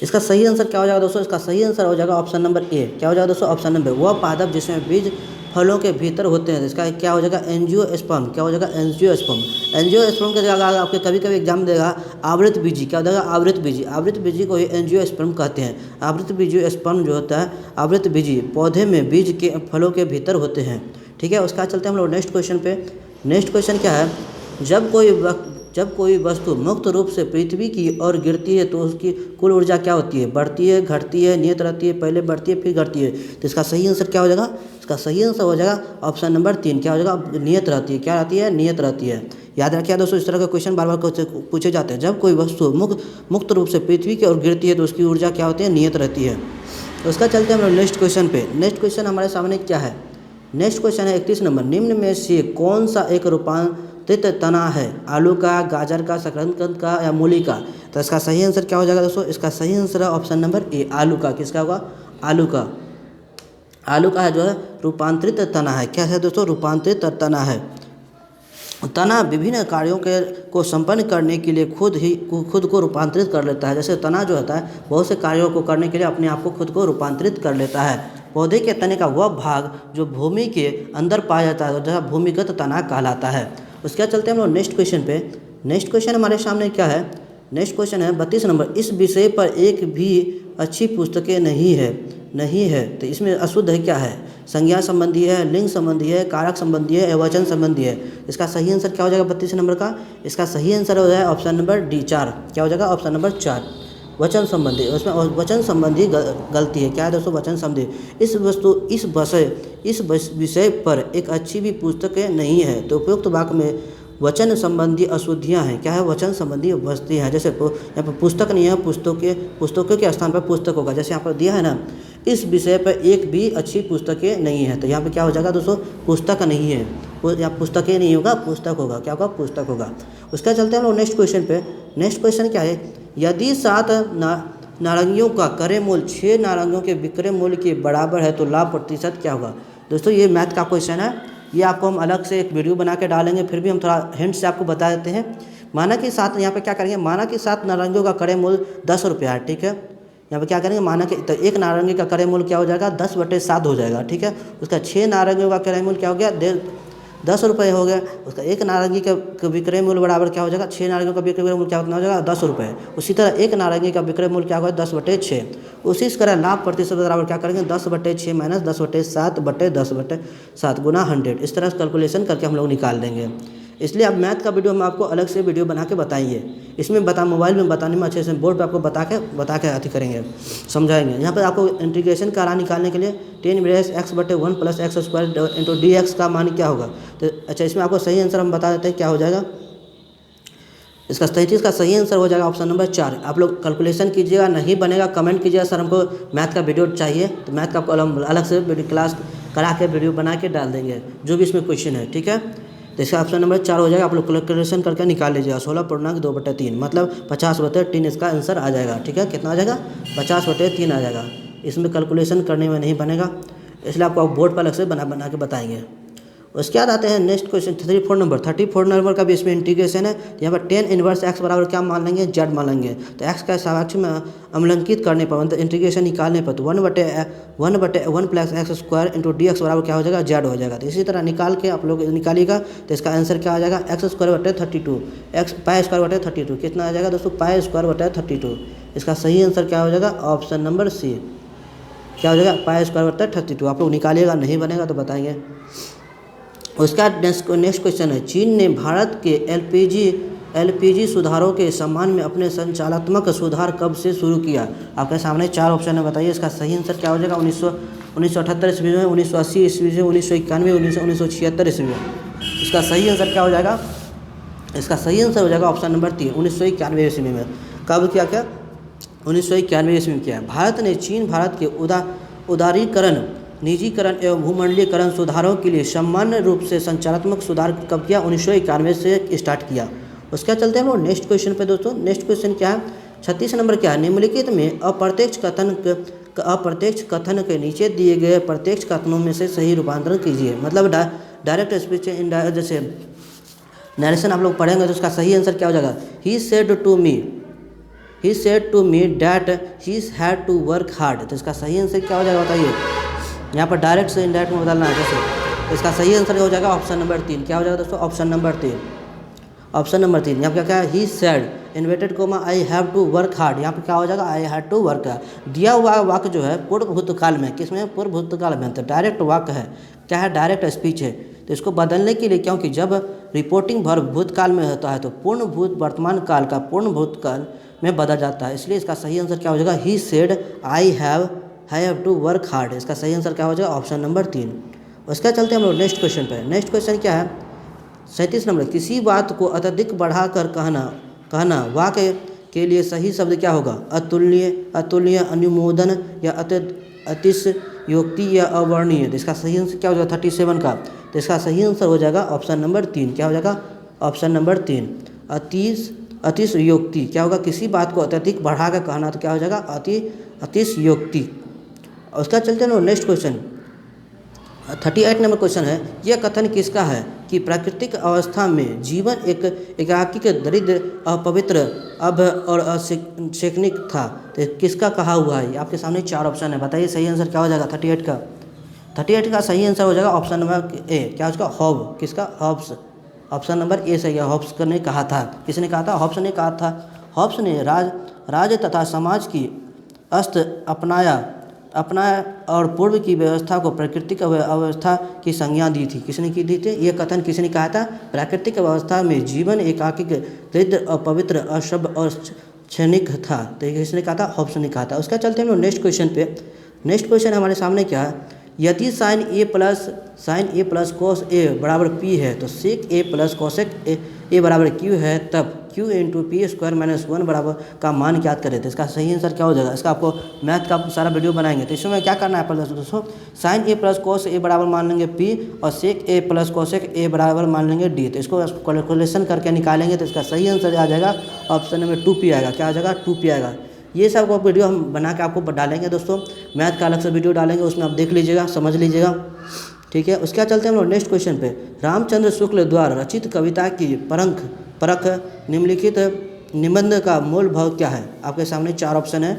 इसका सही आंसर क्या हो जाएगा दोस्तों? इसका सही आंसर हो जाएगा ऑप्शन नंबर ए। क्या हो जाएगा दोस्तों? ऑप्शन नंबर, वह पादप जिसमें बीज फलों के भीतर होते हैं। इसका क्या हो जाएगा? एंजियोस्पर्म। क्या हो जाएगा? एंजियोस्पर्म। एंजियोस्पर्म की जगह आपके कभी कभी एग्जाम देगा आवृत बीजी। क्या हो जाएगा? आवृत बीजी। आवृत बीजी को ही एंजियोस्पर्म कहते हैं। आवृत बीजी स्पर्म जो होता है, आवृत बीजी पौधे में बीज के फलों के भीतर होते हैं। ठीक है, उसका चलते हैं हम लोग नेक्स्ट क्वेश्चन पे। नेक्स्ट क्वेश्चन क्या है? जब कोई वस्तु मुक्त रूप से पृथ्वी की ओर गिरती है तो उसकी कुल ऊर्जा क्या होती है? बढ़ती है, घटती है, नियत रहती है? पहले बढ़ती है फिर घटती है। तो इसका सही आंसर क्या हो जाएगा? इसका सही आंसर हो जाएगा ऑप्शन नंबर 3। क्या हो जाएगा? नियत रहती है। क्या रहती है? नियत रहती है। याद रखिए दोस्तों, इस तरह का क्वेश्चन बार बार पूछे जाते हैं। जब कोई वस्तु मुक्त रूप से पृथ्वी की ओर गिरती है तो उसकी ऊर्जा क्या होती है? नियत रहती है। तो उसका चलते हैं हम लोग नेक्स्ट क्वेश्चन पे। नेक्स्ट क्वेश्चन हमारे सामने क्या है? नेक्स्ट क्वेश्चन है 31 नंबर, निम्न में से कौन सा एक रूपांतरित तना है? आलू का, गाजर का, शकरकंद का या मूली का? तो इसका सही आंसर क्या हो जाएगा दोस्तों? इसका सही आंसर है ऑप्शन नंबर ए, आलू का। किसका होगा? आलू का। आलू का है जो है रूपांतरित तना है। क्या है दोस्तों? रूपांतरित तना है। तना विभिन्न कार्यों को संपन्न करने के लिए खुद को रूपांतरित कर लेता है। जैसे तना जो होता है बहुत से कार्यों को करने के लिए अपने आप को खुद को रूपांतरित कर लेता है। पौधे के तने का वह भाग जो भूमि के अंदर पाया जाता है जहाँ भूमिगत तना कहलाता है। उसके बाद चलते हैं हम लोग नेक्स्ट क्वेश्चन पे। नेक्स्ट क्वेश्चन हमारे सामने क्या है? नेक्स्ट क्वेश्चन है 32 नंबर, इस विषय पर एक भी अच्छी पुस्तकें नहीं है। तो इसमें अशुद्ध है क्या है? संज्ञा संबंधी है, लिंग संबंधी है, कारक संबंधी है, वचन संबंधी है। इसका सही आंसर क्या हो जाएगा 32 नंबर का? इसका सही आंसर हो जाएगा ऑप्शन नंबर डी, 4। क्या हो जाएगा? ऑप्शन नंबर 4, वचन संबंधी। उसमें वचन संबंधी गलती है। क्या है दोस्तों? वचन संबंधी। इस विषय पर एक अच्छी भी पुस्तकें नहीं है। तो उपयुक्त वाक्य में वचन संबंधी अशुद्धियाँ हैं। क्या है? वचन संबंधी वस्तुएं हैं। जैसे यहाँ पर पुस्तक नहीं है, पुस्तकों के स्थान पर पुस्तक होगा। जैसे यहाँ पर दिया है ना, इस विषय पर एक भी अच्छी पुस्तकें नहीं है। तो यहाँ पे क्या हो जाएगा दोस्तों? पुस्तक नहीं है, या पुस्तकें नहीं होगा, पुस्तक होगा। क्या होगा? पुस्तक होगा। उसका चलते हैं हम लोग नेक्स्ट क्वेश्चन पे। नेक्स्ट क्वेश्चन क्या है? यदि 7 नारंगियों का क्रय मूल्य 6 नारंगियों के विक्रय मूल्य के बराबर है तो लाभ प्रतिशत क्या होगा? दोस्तों ये मैथ का क्वेश्चन है। ये आपको हम अलग से एक वीडियो बना के डालेंगे, फिर भी हम थोड़ा हिंट से आपको बता देते हैं। माना कि 7, यहाँ पे क्या करेंगे? माना कि 7 नारंगियों का क्रय मूल्य 10 रुपया है। ठीक है, यहाँ पे क्या करेंगे? माना कि तो एक नारंगी का क्रय मूल्य क्या हो जाएगा? 10/7 हो जाएगा। ठीक है, उसका 6 नारंगियों का क्रय मूल्य क्या हो गया? 10 रुपये हो गया। उसका एक नारंगी का विक्रय मूल्य बराबर क्या हो जाएगा? 6 नारंगियों का विक्रय मूल्य क्या हो जाएगा? 10 रुपये। उसी तरह एक नारंगी का विक्रय मूल्य क्या होगा? 10/6। उसी तरह लाभ प्रतिशत बराबर क्या करेंगे? 10/6 माइनस 10/7 गुना 100। इस तरह से कैलकुलेशन करके हम लोग निकाल देंगे। इसलिए अब मैथ का वीडियो हम आपको अलग से वीडियो बना के बताएंगे। इसमें मोबाइल में बताने में अच्छे से बोर्ड पे आपको बता के अति करेंगे, समझाएंगे। यहाँ पर आपको इंटीग्रेशन का निकालने के लिए 10 x/1 + x² इंटू dx का मान क्या होगा? तो अच्छा, इसमें आपको सही आंसर हम बता देते हैं क्या हो जाएगा। इसका 33 का सही आंसर हो जाएगा ऑप्शन नंबर 4। आप लोग कैलकुलेशन कीजिएगा, नहीं बनेगा कमेंट कीजिएगा सर हमको मैथ का वीडियो चाहिए, तो मैथ का अलग से वीडियो क्लास करा के वीडियो बना के डाल देंगे जो भी इसमें क्वेश्चन है। ठीक है, तो इसका ऑप्शन नंबर 4 हो जाएगा। आप लोग कैलकुलेशन करके निकाल लीजिएगा। 16.2/3 मतलब 50/3 इसका आंसर आ जाएगा। ठीक है, कितना आ जाएगा? 50/3 आ जाएगा। इसमें कैलकुलेशन करने में नहीं बनेगा, इसलिए आपको बोर्ड पर अलग से बना के बताएंगे। उसके बाद आते हैं नेक्स्ट क्वेश्चन 34 नंबर का भी इसमें इंटीग्रेशन है। यहाँ पर 10 इनवर्स x बराबर क्या मान लेंगे? z मान लेंगे। तो x का सापेक्ष में अवलंकित करने पर मतलब इंटीग्रेशन निकालने पर तो 1/1 + x² इंटू dx बराबर क्या हो जाएगा? z हो जाएगा। तो इसी तरह निकाल के आप लोग निकालिएगा तो इसका आंसर क्या आ जाएगा? x² 32 कितना आ जाएगा दोस्तों? π² 32। इसका सही आंसर क्या हो जाएगा? Option number C. क्या हो जाएगा? π² 32। आप लोग निकालिएगा, नहीं बनेगा तो बताएंगे। उसका नेक्स्ट क्वेश्चन है, चीन ने भारत के एलपीजी सुधारों के सम्मान में अपने संचालनात्मक सुधार कब से शुरू किया? आपके सामने 4 ऑप्शन है, बताइए। इसका सही आंसर क्या हो जाएगा? 1978 ईस्वी में, 1980 ईस्वी में, 1991, 1976 ईस्वी में। इसका सही आंसर क्या हो जाएगा? इसका सही आंसर हो जाएगा ऑप्शन नंबर 3, 1991 ईस्वी में। कब किया? क्या 1991 ईस्वी में किया? भारत ने चीन भारत के उदारीकरण निजीकरण एवं भूमंडलीकरण सुधारों के लिए सामान्य रूप से संचारात्मक सुधार कब किया? 1991 से स्टार्ट किया। उसके चलते हम लोग नेक्स्ट क्वेश्चन पे दोस्तों। नेक्स्ट क्वेश्चन क्या है? 36 नंबर क्या है? निम्नलिखित में अप्रत्यक्ष कथन के नीचे दिए गए प्रत्यक्ष कथनों में से सही रूपांतरण कीजिए। मतलब डायरेक्ट स्पीच इनडायरेक्ट, जैसे नरेशन आप लोग पढ़ेंगे तो उसका सही आंसर क्या हो जाएगा? He said to me that he had to work hard. तो इसका सही आंसर क्या हो जाएगा बताइए? यहाँ पर डायरेक्ट से इनडायरेक्ट में बदलना है। जैसे इसका सही आंसर हो जाएगा ऑप्शन नंबर 3। क्या हो जाएगा दोस्तों? Option number 3। ऑप्शन नंबर 3 यहाँ पर क्या है? He said inverted comma I have to work hard. यहाँ पर क्या हो जाएगा? I had to work hard. दिया हुआ वाक्य जो है पूर्व भूतकाल में, किसमें? पूर्व भूतकाल में। तो डायरेक्ट वाक्य है, क्या है? डायरेक्ट स्पीच है। तो इसको बदलने के लिए, क्योंकि जब रिपोर्टिंग वर्ब भूतकाल में होता है तो पूर्ण वर्तमान काल का पूर्ण भूतकाल में बदल जाता है। इसलिए इसका सही आंसर क्या हो जाएगा? He said I have to work hard. इसका सही आंसर क्या हो जाएगा? Option number 3। उसका चलते हम लोग नेक्स्ट क्वेश्चन पे। नेक्स्ट क्वेश्चन क्या है? 37 नंबर। किसी बात को अत्यधिक बढ़ाकर कहना वाक्य के लिए सही शब्द क्या होगा? अतुल्य, अनुमोदन या अतिशयोक्ति या अवर्णीय। तो इसका सही आंसर क्या हो जाएगा 37 का? तो इसका सही आंसर हो जाएगा ऑप्शन नंबर 3। क्या हो जाएगा? ऑप्शन नंबर 3 अतिशयोक्ति। क्या होगा? किसी बात को अत्यधिक बढ़ाकर कहना, तो क्या हो जाएगा? अतिशयोक्ति। उसका चलते हैं नेक्स्ट क्वेश्चन। 38 नंबर क्वेश्चन है, यह कथन किसका है कि प्राकृतिक अवस्था में जीवन एक एकाकी दरिद्र, अपवित्र, और अशैक्षणिक था। तो किसका कहा हुआ है? आपके सामने 4 ऑप्शन है, बताइए सही आंसर क्या हो जाएगा 38 का? 38 का सही आंसर हो जाएगा ऑप्शन नंबर ए। क्या उसका? हॉब। किसका? हॉब्स। ऑप्शन नंबर ए सही है। हॉब्स ने कहा था। किसने कहा था? हॉब्स ने कहा था। हॉब्स ने राज्य तथा समाज की अस्त अपनाया और पूर्व की व्यवस्था को प्राकृतिक अवस्था की संज्ञा दी थी। किसने की दी थी? ये कथन किसने कहा था? प्राकृतिक अवस्था में जीवन एकाकी, दरिद्र, अपवित्र, असभ्य और क्षणिक था। तो किसने कहा था? हॉब्स ने कहा था। उसका चलते हम लोग नेक्स्ट क्वेश्चन पे। नेक्स्ट क्वेश्चन हमारे सामने क्या है? यदि sign A plus cos A बराबर पी है तो सेक ए प्लस कॉसेक ए बराबर क्यू है, तब Q into P square minus 1 बराबर का मान ज्ञात करें। तो इसका सही आंसर क्या हो जाएगा? इसका आपको मैथ का सारा वीडियो बनाएंगे। तो इसमें क्या करना है दोस्तों? Sign A plus cos A बराबर मान लेंगे पी और सेक ए प्लस कॉसेक ए बराबर मान लेंगे डी। तो इसको कैलकुलेशन करके निकालेंगे तो इसका सही आंसर आ जाएगा ऑप्शन नंबर 2P आएगा। क्या आ जाएगा? 2P आएगा। ये सब वीडियो हम बना के आपको डालेंगे दोस्तों। मैथ का अलग से वीडियो डालेंगे, उसमें आप देख लीजिएगा, समझ लीजिएगा, ठीक है। उसके बाद चलते हैं हम लोग नेक्स्ट क्वेश्चन पे। रामचंद्र शुक्ल द्वारा रचित कविता की परख निम्नलिखित निबंध का मूल भाव क्या है? आपके सामने 4 ऑप्शन है।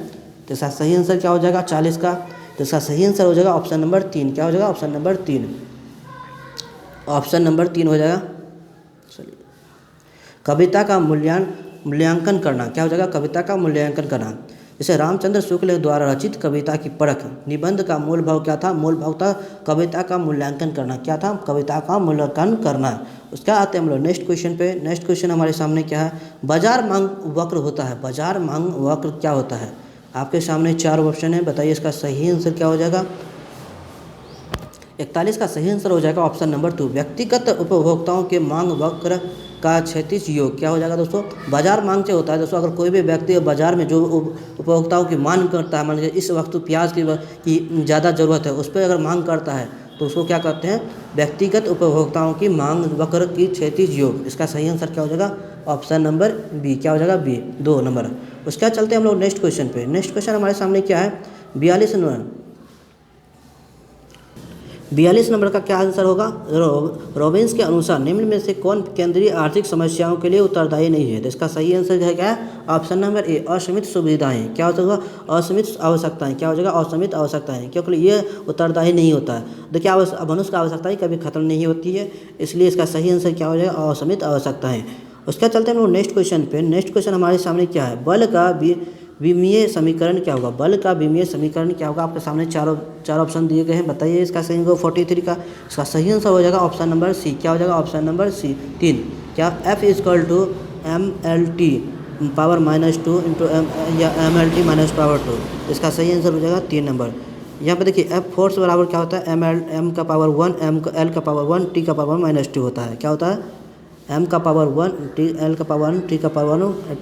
तो इसका सही आंसर क्या हो जाएगा 40 का? तो इसका सही आंसर हो जाएगा ऑप्शन नंबर 3। क्या हो जाएगा? Option number 3। ऑप्शन नंबर 3 हो जाएगा। चलिए, कविता का मूल्यांकन करना। क्या हो जाएगा? कविता का मूल्यांकन करना। जैसे रामचंद्र शुक्ल द्वारा रचित कविता की परख निबंध का मूल भाव क्या था? मूल भाव था कविता का मूल्यांकन करना। क्या था? कविता का मूल्यांकन करना। उसका आते हैं हम लोग नेक्स्ट क्वेश्चन पे। नेक्स्ट क्वेश्चन हमारे सामने क्या है? बाजार मांग वक्र होता है। बाजार मांग वक्र क्या होता है? आपके सामने 4 ऑप्शन है, बताइए इसका सही आंसर क्या हो जाएगा? 41 का सही आंसर हो जाएगा ऑप्शन नंबर 2। व्यक्तिगत उपभोक्ताओं के मांग वक्र का क्षैतिज योग क्या हो जाएगा दोस्तों? बाजार मांग से होता है दोस्तों। अगर कोई भी व्यक्ति बाजार में जो उपभोक्ताओं की मांग करता है, मान लीजिए इस वक्त प्याज की ज़्यादा ज़रूरत है, उस पर अगर मांग करता है तो उसको क्या कहते हैं? व्यक्तिगत उपभोक्ताओं की मांग वक्र की क्षैतिज योग। इसका सही आंसर क्या हो जाएगा? Option number B. क्या हो जाएगा? बी, 2 नंबर। उसके बाद चलते हैं हम लोग नेक्स्ट क्वेश्चन पे। नेक्स्ट क्वेश्चन हमारे सामने क्या है? 42 नंबर का क्या आंसर होगा? रॉबिन्स के अनुसार निम्न में से कौन केंद्रीय आर्थिक समस्याओं के लिए उत्तरदायी नहीं है? तो इसका सही आंसर है क्या है? ऑप्शन नंबर ए, असीमित सुविधाएं। क्या होगा? असीमित आवश्यकताएं। क्या हो जाएगा? असीमित आवश्यकताएं, क्योंकि ये उत्तरदायी नहीं होता है। देखिए, मनुष्य की आवश्यकताएं कभी खत्म नहीं होती है, इसलिए इसका सही आंसर क्या हो जाएगा? असीमित आवश्यकताएं। उसका चलते हैं हम लोग नेक्स्ट क्वेश्चन पे। नेक्स्ट क्वेश्चन हमारे सामने क्या है? बल का विमीय समीकरण क्या होगा? बल का विमीय समीकरण क्या होगा? आपके सामने चार ऑप्शन दिए गए हैं, बताइए इसका सही होगा 43 का। इसका सही आंसर हो जाएगा ऑप्शन नंबर सी। क्या हो जाएगा? Option number C, 3। क्या F = MLT पावर -2 इंटू या MLT -पावर 2। इसका सही आंसर हो जाएगा 3 नंबर। यहाँ पे देखिए F फोर्स बराबर क्या होता है? M का पावर 1 L का पावर 1 T का पावर -2 होता है। क्या होता है? M का पावर 1 L का पावर 1 T का पावर 1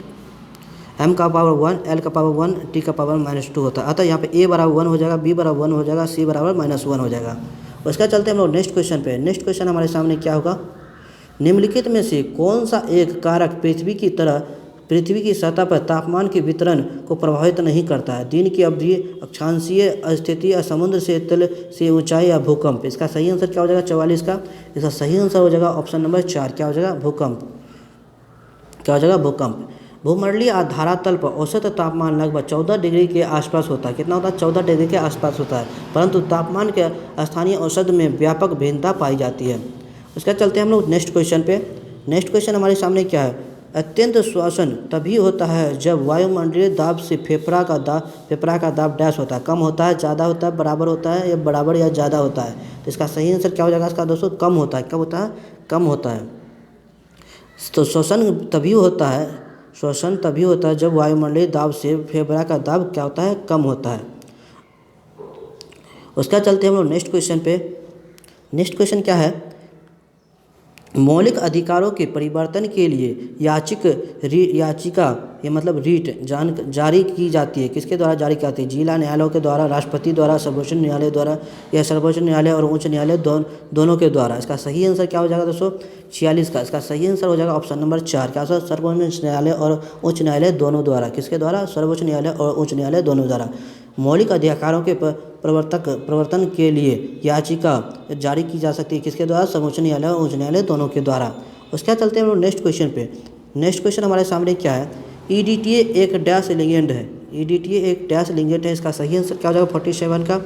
m का पावर 1, l का पावर 1, t का पावर -2 होता है। अतः यहाँ पे a बराबर 1 हो जाएगा, b बराबर 1 हो जाएगा, c बराबर -1 हो जाएगा। उसका चलते हम लोग नेक्स्ट क्वेश्चन पे। नेक्स्ट क्वेश्चन हमारे सामने क्या होगा, निम्नलिखित में से कौन सा एक कारक पृथ्वी की सतह पर तापमान के वितरण को प्रभावित नहीं करता है? दिन की अवधि, अक्षांशीय स्थिति या समुद्र से तल से ऊंचाई या भूकंप। इसका सही आंसर क्या हो जाएगा 44 का? इसका सही आंसर हो जाएगा ऑप्शन नंबर 4, क्या हो जाएगा भूकंप। क्या हो जाएगा भूकंप। भूमंडलीय धरातल पर औसत तापमान लगभग 14 डिग्री के आसपास होता है। कितना होता है? 14 डिग्री के आसपास होता है, परंतु तापमान के स्थानीय औसत में व्यापक भिन्नता पाई जाती है। उसका चलते हैं हम लोग नेक्स्ट क्वेश्चन पे। नेक्स्ट क्वेश्चन हमारे सामने क्या है, अत्यंत श्वसन तभी होता है जब वायुमंडलीय दाब से फेफड़ा का दाब डैश होता है, कम होता है, ज़्यादा होता है, बराबर होता है, या बराबर या ज़्यादा होता है। तो इसका सही आंसर क्या हो जाएगा इसका दोस्तों? कम होता है। कब होता है? कम होता है। तो श्वसन तभी होता है जब वायुमंडलीय दाब से फेफड़ा का दाब क्या होता है? कम होता है। उसका चलते हम लोग नेक्स्ट क्वेश्चन पे। नेक्स्ट क्वेश्चन क्या है, मौलिक अधिकारों के परिवर्तन के लिए याचिका ये मतलब रीट जारी की जाती है। किसके द्वारा जारी की जाती है? जिला न्यायालयों के द्वारा, राष्ट्रपति द्वारा, सर्वोच्च न्यायालय द्वारा, या सर्वोच्च न्यायालय और उच्च न्यायालय दोनों के द्वारा। इसका सही आंसर क्या हो जाएगा दोस्तों? 46 का। इसका सही आंसर हो जाएगा ऑप्शन नंबर 4, क्या होगा? सर्वोच्च न्यायालय और उच्च न्यायालय दोनों द्वारा। किसके द्वारा? सर्वोच्च न्यायालय और उच्च न्यायालय दोनों द्वारा मौलिक अधिकारों के प्रवर्तन के लिए याचिका जारी की जा सकती है। किसके द्वारा? सर्वोच्च न्यायालय और उच्च न्यायालय दोनों के द्वारा। उसके बाद चलते हैं हम लोग नेक्स्ट क्वेश्चन पे। नेक्स्ट क्वेश्चन हमारे सामने क्या है, ईडीटीए एक डैश लिगेंड है। ईडीटीए एक डैश लिगेंड है। इसका सही आंसर क्या हो जाएगा 47 का?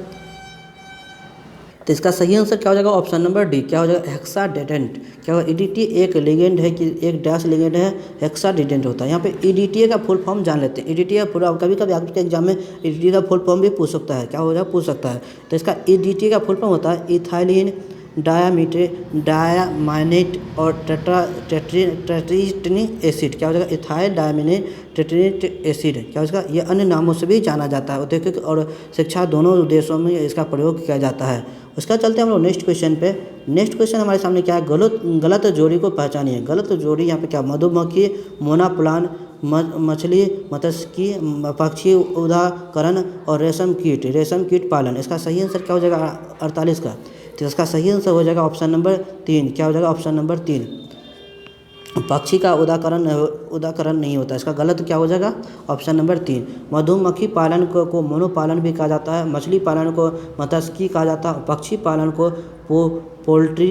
तो इसका सही आंसर क्या हो जाएगा ऑप्शन नंबर डी, क्या हो जाएगा? हेक्साडेटेंट। क्या होगा? ईडीटीए एक लिगेंड है कि एक डैश लिगेंड है, हेक्साडेटेंट होता है। यहाँ पे ईडीटीए का फुल फॉर्म जान लेते हैं। ईडीटीए पूरा कभी कभी आपके एग्जाम में ईडीटीए का फुल फॉर्म भी पूछ सकता है। क्या हो जाएगा? पूछ सकता है। तो इसका ईडीटीए का फुल फॉर्म होता है इथाइलिन डायामाइनेट और टेट्रिटिनिक एसिड। क्या हो जाएगा? Ethyl diamine tetraacetic acid. क्या हो जाएगा? ये अन्य नामों से भी जाना जाता है। औद्योगिक और शिक्षा दोनों देशों में इसका प्रयोग किया जाता है। उसका चलते हैं हम लोग नेक्स्ट क्वेश्चन पे। नेक्स्ट क्वेश्चन हमारे सामने क्या है, गलत जोड़ी को पहचानिए। गलत जोड़ी यहाँ पे क्या? मधुमक्खी, मोनाप्लान, मछली, मत्स्यिकी, पक्षी उदाहरण और रेशम कीट पालन। इसका सही आंसर क्या हो जाएगा 48 का? तो इसका सही आंसर हो जाएगा ऑप्शन नंबर 3। क्या हो जाएगा? Option number 3। पक्षी का उदाहरण नहीं होता। इसका गलत क्या हो जाएगा? Option number 3। मधुमक्खी पालन को मोनोपालन भी कहा जाता है, मछली पालन को मत्स्यिकी कहा जाता है, पक्षी पालन को पोल्ट्री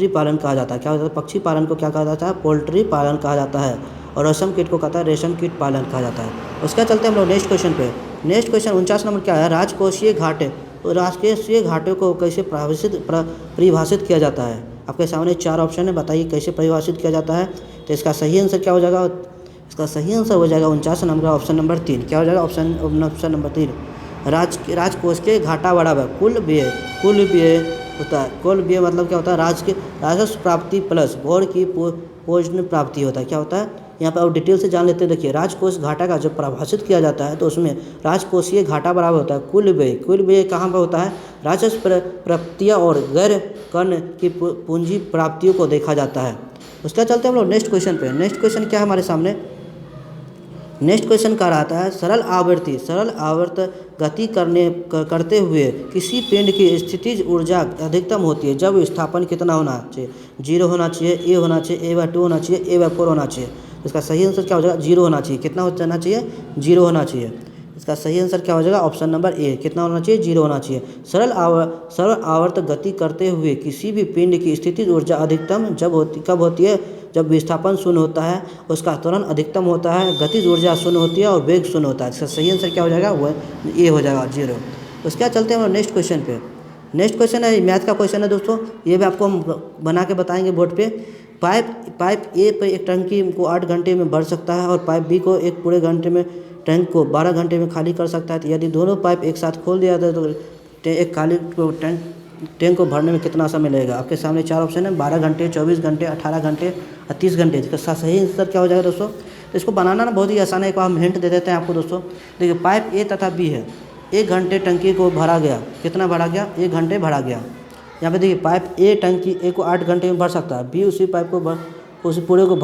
पालन कहा जाता है। क्या होता है? पक्षी पालन को क्या कहा जाता है? पोल्ट्री पालन कहा जाता है। और रेशम कीट को कहता है रेशम कीट पालन कहा जाता है। उसका चलते हम लोग नेक्स्ट क्वेश्चन पे। नेक्स्ट क्वेश्चन 49 नंबर क्या है, राजकोषीय घाटे। तो राजकोषीय घाटे को कैसे परिभाषित किया जाता है? आपके सामने 4 ऑप्शन है, बताइए कैसे परिभाषित किया जाता है। तो इसका सही आंसर क्या हो जाएगा? इसका सही आंसर हो जाएगा 49 नंबर का ऑप्शन नंबर 3। क्या हो जाएगा? Option number 3। राजकोष के घाटा बराबर कुल व्यय होता है। कुल व्यय मतलब क्या होता है? राजस्व प्राप्ति प्लस भोर की पोषण प्राप्ति होता है। क्या होता है? यहाँ पर और डिटेल से जान लेते हैं। देखिए, राजकोष घाटा का जब परिभाषित किया जाता है तो उसमें राजकोषीय घाटा बराबर होता है कुल व्यय कहाँ पर होता है? राजस्व प्राप्तियाँ और गैर कर की पूंजी प्राप्तियों को देखा जाता है। उसका चलते हम लोग नेक्स्ट क्वेश्चन पे। नेक्स्ट क्वेश्चन क्या है हमारे सामने? नेक्स्ट क्वेश्चन का रहता है सरल आवर्त गति करते हुए किसी पिंड की स्थितिज ऊर्जा अधिकतम होती है जब विस्थापन कितना होना चाहिए? 0 होना चाहिए, ए होना चाहिए, a/2 होना चाहिए, a/4 होना चाहिए। इसका सही आंसर क्या हो जाएगा? 0 होना चाहिए। कितना होना चाहिए? 0 होना चाहिए। इसका सही आंसर क्या हो जाएगा? Option number A. कितना होना चाहिए? 0 होना चाहिए। सरल आवर्त गति करते हुए किसी भी पिंड की स्थितिज ऊर्जा अधिकतम कब होती है? जब विस्थापन शून्य होता है, उसका त्वरण अधिकतम होता है, गतिज ऊर्जा शून्य होती है और वेग शून्य होता है। इसका सही आंसर क्या हो जाएगा? वो ए हो जाएगा 0। उसके बाद चलते हैं हम नेक्स्ट क्वेश्चन पे। नेक्स्ट क्वेश्चन है मैथ का क्वेश्चन है दोस्तों। ये भी आपको हम बना के बताएंगे बोर्ड पे। पाइप ए पर एक टंकी को 8 घंटे में भर सकता है और पाइप बी को एक पूरे घंटे में टैंक को 12 घंटे में खाली कर सकता है। तो यदि दोनों पाइप एक साथ खोल दिया जाए तो एक खाली टैंक को भरने में कितना समय लगेगा? आपके सामने 4 ऑप्शन है, 12 घंटे, 24 घंटे, 18 घंटे और 30 घंटे। इसका सही आंसर क्या हो जाएगा दोस्तों? तो इसको बनाना ना बहुत ही आसान है। एक बार हम हिंट दे देते हैं आपको दोस्तों। देखिए, पाइप ए तथा बी है, 1 घंटे टंकी को भरा गया। कितना भरा गया? 1 घंटे भरा गया। यहाँ पे देखिए, पाइप ए टंकी ए को 8 घंटे में भर सकता है, बी उसी पाइप को उस पूरे को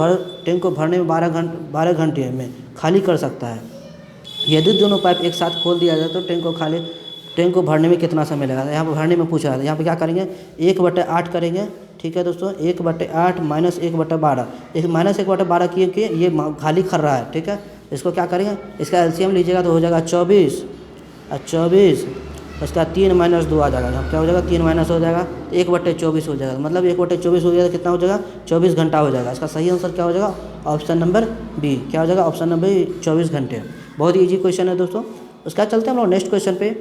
टैंक को भरने में 12 घंटे में खाली कर सकता है। यदि दोनों पाइप एक साथ खोल दिया जाए तो टैंक को भरने में कितना समय लगेगा। यहाँ पर भरने में पूछा है, यहाँ पे क्या करेंगे 1/8 करेंगे। ठीक है दोस्तों, 1/8 माइनस 1/12, माइनस 1/12 किए कि ये खाली कर रहा है। ठीक है, इसको क्या करेंगे, इसका एलसीएम लीजिएगा तो हो जाएगा 24 और 24, उसका 3 - 2 आ जाएगा। यहाँ क्या हो जाएगा 3 माइनस हो जाएगा 1/24 हो जाएगा। मतलब 1/24 हो जाएगा कितना हो जाएगा 24 घंटा हो जाएगा। इसका सही आंसर क्या हो जाएगा ऑप्शन नंबर बी। क्या हो जाएगा ऑप्शन नंबर 24 घंटे। बहुत ही ईजी क्वेश्चन है दोस्तों। उसका चलते हैं हम लोग नेक्स्ट क्वेश्चन पे।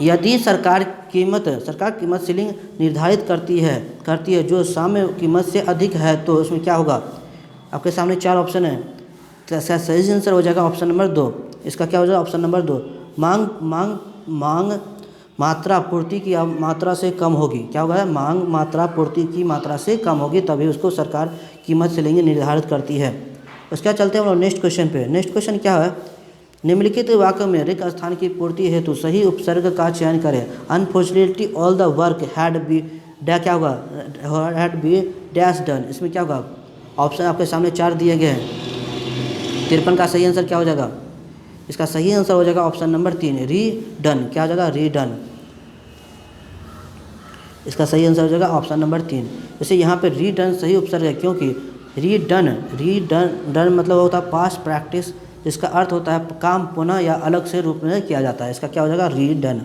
यदि सरकार कीमत सीलिंग निर्धारित करती है जो साम्य कीमत से अधिक है तो उसमें क्या होगा। आपके सामने 4 ऑप्शन है, तो इसका सही आंसर हो जाएगा ऑप्शन नंबर 2। इसका क्या हो जाएगा ऑप्शन नंबर 2। मांग मात्रा पूर्ति की मात्रा से कम होगी। क्या होगा, मांग मात्रा पूर्ति की मात्रा से कम होगी तभी उसको सरकार कीमत सीलिंग निर्धारित करती है। उसका चलते हैं हम लोग नेक्स्ट क्वेश्चन पे। नेक्स्ट क्वेश्चन क्या है, निम्नलिखित वाक्य में रिक्त स्थान की पूर्ति हेतु सही उपसर्ग का चयन करें। Unfortunately all the work had be क्या होगा हैड बी डैश डन। इसमें क्या होगा, ऑप्शन आपके सामने 4 दिए गए हैं। 53 का सही आंसर क्या हो जाएगा, इसका सही आंसर हो जाएगा ऑप्शन नंबर 3 री डन। क्या हो जाएगा री डन। इसका सही आंसर हो जाएगा ऑप्शन नंबर 3। जैसे यहाँ पे री डन सही उपसर्ग है क्योंकि री डन मतलब होता है पास्ट प्रैक्टिस, जिसका अर्थ होता है काम पुनः या अलग से रूप में किया जाता है। इसका क्या हो जाएगा री डन।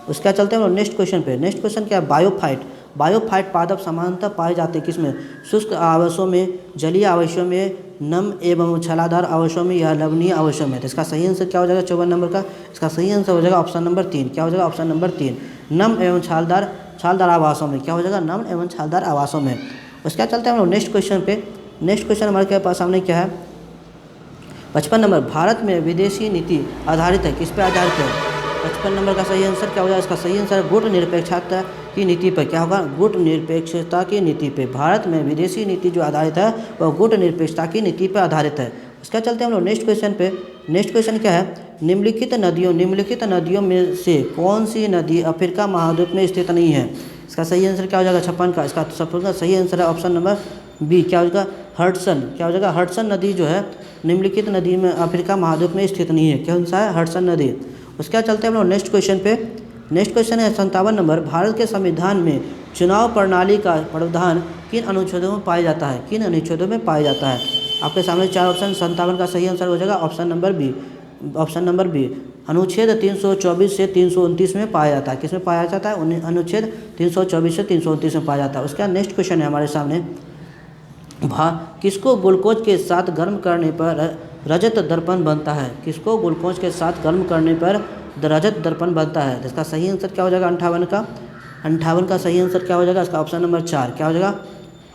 उसका चलते हैं हम लोग नेक्स्ट क्वेश्चन पे। नेक्स्ट क्वेश्चन क्या है, बायोफाइट पादप समानता पाए जाते हैं किसमें, शुष्क आवासों में, जलीय आवासों में, नम एवं छालादार आवासों में या लवणीय आवासों में। तो इसका सही आंसर क्या हो जाएगा 54 नंबर का। इसका सही आंसर हो जाएगा ऑप्शन नंबर 3। क्या हो जाएगा ऑप्शन नंबर 3 नम एवं छालदार आवासों में। क्या हो जाएगा नम एवं छालदार आवासों में। उसका चलते हैं हम लोग नेक्स्ट क्वेश्चन पे। नेक्स्ट क्वेश्चन हमारे पास सामने क्या है 55 नंबर, भारत में विदेशी नीति आधारित है, किस पे आधारित है। 55 नंबर का सही आंसर क्या हो जाएगा, इसका सही आंसर गुट निरपेक्षता की नीति पर। क्या होगा गुट निरपेक्षता की नीति पे। भारत में विदेशी नीति जो आधारित है वह गुट निरपेक्षता की नीति पर आधारित है। उसका चलते हैं हम लोग नेक्स्ट क्वेश्चन पे। नेक्स्ट क्वेश्चन क्या है, निम्नलिखित नदियों में से कौन सी नदी अफ्रीका महाद्वीप में स्थित नहीं है। इसका सही आंसर क्या हो जाएगा 56 का। इसका 56 का सही आंसर है ऑप्शन नंबर बी। क्या हो जाएगा हडसन। क्या हो जाएगा हडसन नदी जो है निम्नलिखित नदी में अफ्रीका महाद्वीप में स्थित नहीं है। कौन सा है हडसन नदी। उसके बाद चलते हैं हम लोग नेक्स्ट क्वेश्चन पे। नेक्स्ट क्वेश्चन है 57 नंबर, भारत के संविधान में चुनाव प्रणाली का प्रावधान किन अनुच्छेदों में पाया जाता है, किन अनुच्छेदों में पाया जाता है। आपके सामने 4 ऑप्शन, 57 का सही आंसर हो जाएगा option number B. Option number B अनुच्छेद 324 से 329 में पाया जाता है। किसमें पाया जाता है अनुच्छेद 324 से 329 में पाया जाता है। उसका नेक्स्ट क्वेश्चन है हमारे सामने, किसको ग्लूकोज के साथ गर्म करने पर रजत दर्पण बनता है। किसको ग्लूकोज के साथ गर्म करने पर रजत दर्पण बनता है। इसका सही आंसर क्या हो जाएगा 58 का सही आंसर क्या हो जाएगा इसका ऑप्शन नंबर 4। क्या हो जाएगा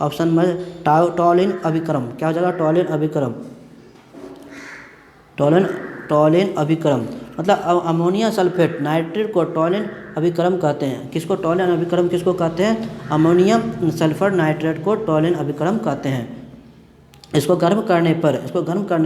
ऑप्शन नंबर टॉलिन अभिक्रम। क्या हो जाएगा टॉलिन अभिक्रम। टॉलिन अभिक्रम मतलब अमोनिया सल्फेट नाइट्रेट को टॉलिन अभिक्रम कहते हैं। किसको टॉलिन अभिक्रम किसको कहते हैं, अमोनियम सल्फर नाइट्रेट को टॉलिन अभिक्रम कहते हैं। इसको गर्म करने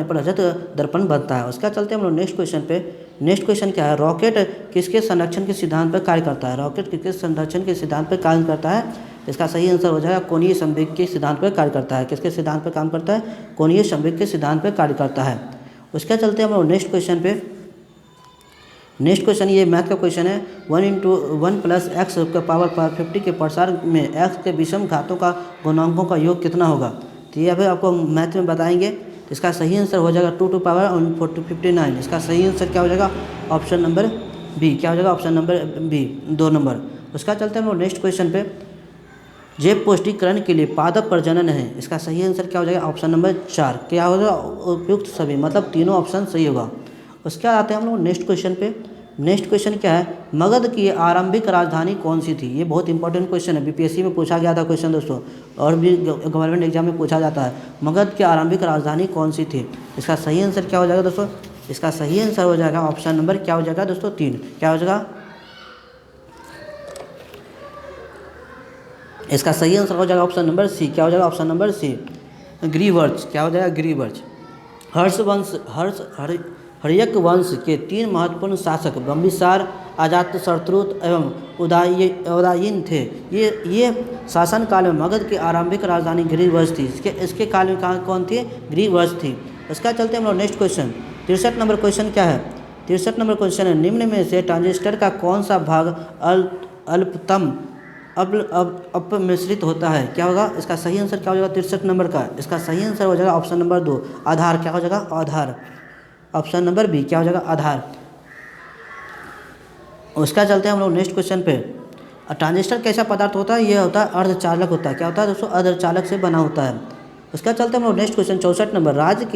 पर रजत दर्पण बनता है। उसका चलते हम लोग नेक्स्ट क्वेश्चन पे। नेक्स्ट क्वेश्चन क्या है, रॉकेट किसके संरक्षण के सिद्धांत पर कार्य करता है। रॉकेट किसके संरक्षण के सिद्धांत पर कार्य करता है। इसका सही आंसर हो जाएगा कोणीय संवेग के सिद्धांत पर कार्य करता है। किसके सिद्धांत पर काम करता है, कोणीय संवेग के सिद्धांत पर कार्य करता है। उसका चलते हम लोग नेक्स्ट क्वेश्चन पे। नेक्स्ट क्वेश्चन ये मैथ का क्वेश्चन है, 1 + x का पावर 50 के प्रसार में x के विषम घातों का गुणांकों का योग कितना होगा। तो ये अभी आपको मैथ में बताएंगे। इसका सही आंसर हो जाएगा 2 to power 59। इसका सही आंसर क्या हो जाएगा ऑप्शन नंबर बी। क्या हो जाएगा ऑप्शन नंबर बी 2 नंबर। उसका चलते हैं हम लोग नेक्स्ट क्वेश्चन पे। जैव पौष्टिकरण के लिए पादप प्रजनन है। इसका सही आंसर क्या हो जाएगा ऑप्शन नंबर 4। क्या होगा उपयुक्त सभी मतलब तीनों ऑप्शन सही होगा। उसके बाद आते हैं हम लोग नेक्स्ट क्वेश्चन पे। नेक्स्ट क्वेश्चन क्या है, मगध की आरंभिक राजधानी कौन सी थी। ये बहुत इंपॉर्टेंट क्वेश्चन है, बीपीएससी में पूछा गया था क्वेश्चन दोस्तों, और भी गवर्नमेंट एग्जाम में पूछा जाता है। मगध की आरंभिक राजधानी कौन सी थी। इसका सही आंसर क्या हो जाएगा दोस्तों, इसका सही आंसर हो जाएगा ऑप्शन नंबर क्या हो जाएगा दोस्तों 3। क्या हो जाएगा, इसका सही आंसर हो जाएगा ऑप्शन नंबर सी। क्या हो जाएगा ऑप्शन नंबर सी, ग्रीवर्च। क्या हो जाएगा ग्रीवर्च। हर्यक वंश के 3 महत्वपूर्ण शासक बिंबिसार, अजातशत्रु एवं उदयन थे। ये शासन काल में मगध की आरंभिक राजधानी गृहवंश थी। इसके काल में कहाँ कौन थी? गृहवंश थी। उसका चलते हम लोग नेक्स्ट क्वेश्चन 63 नंबर क्वेश्चन क्या है? 63 नंबर क्वेश्चन है, निम्न में से ट्रांजिस्टर का कौन सा भाग अल्पतम अपमिश्रित होता है? क्या होगा इसका सही आंसर? क्या हो जाएगा 63 नंबर का? इसका सही आंसर हो जाएगा ऑप्शन नंबर 2 आधार। क्या हो जाएगा? आधार। ऑप्शन नंबर बी क्या हो जाएगा? आधार। उसका चलते हैं हम लोग नेक्स्ट क्वेश्चन पे। ट्रांजिस्टर कैसा पदार्थ होता है? ये होता है अर्धचालक होता है। क्या होता है दोस्तों? अर्धचालक से बना होता है। उसका चलते हम लोग नेक्स्ट क्वेश्चन 64 नंबर, राज्य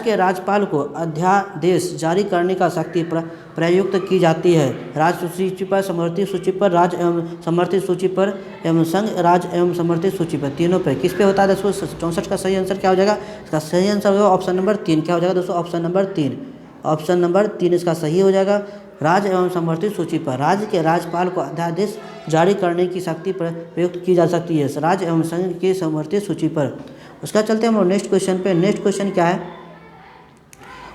के राज्यपाल को अध्यादेश जारी करने का शक्ति प्रयुक्त की जाती है। राज्य सूची पर, समवर्ती सूची पर, राज्य एवं समर्थित सूची पर एवं संघ राज्य एवं समर्थित सूची पर, तीनों पे किस पे होता है दोस्तों? 64 का सही आंसर क्या हो जाएगा? इसका सही आंसर होगा ऑप्शन नंबर 3। क्या हो जाएगा दोस्तों? Option number 3। ऑप्शन नंबर 3 इसका सही हो जाएगा। राज्य एवं समर्थित सूची पर राज्य के राज्यपाल को अध्यादेश जारी करने की शक्ति प्रयुक्त की जा सकती है राज्य एवं संघ की समर्थित सूची पर। उसका चलते हम लोग नेक्स्ट क्वेश्चन पे। नेक्स्ट क्वेश्चन क्या है?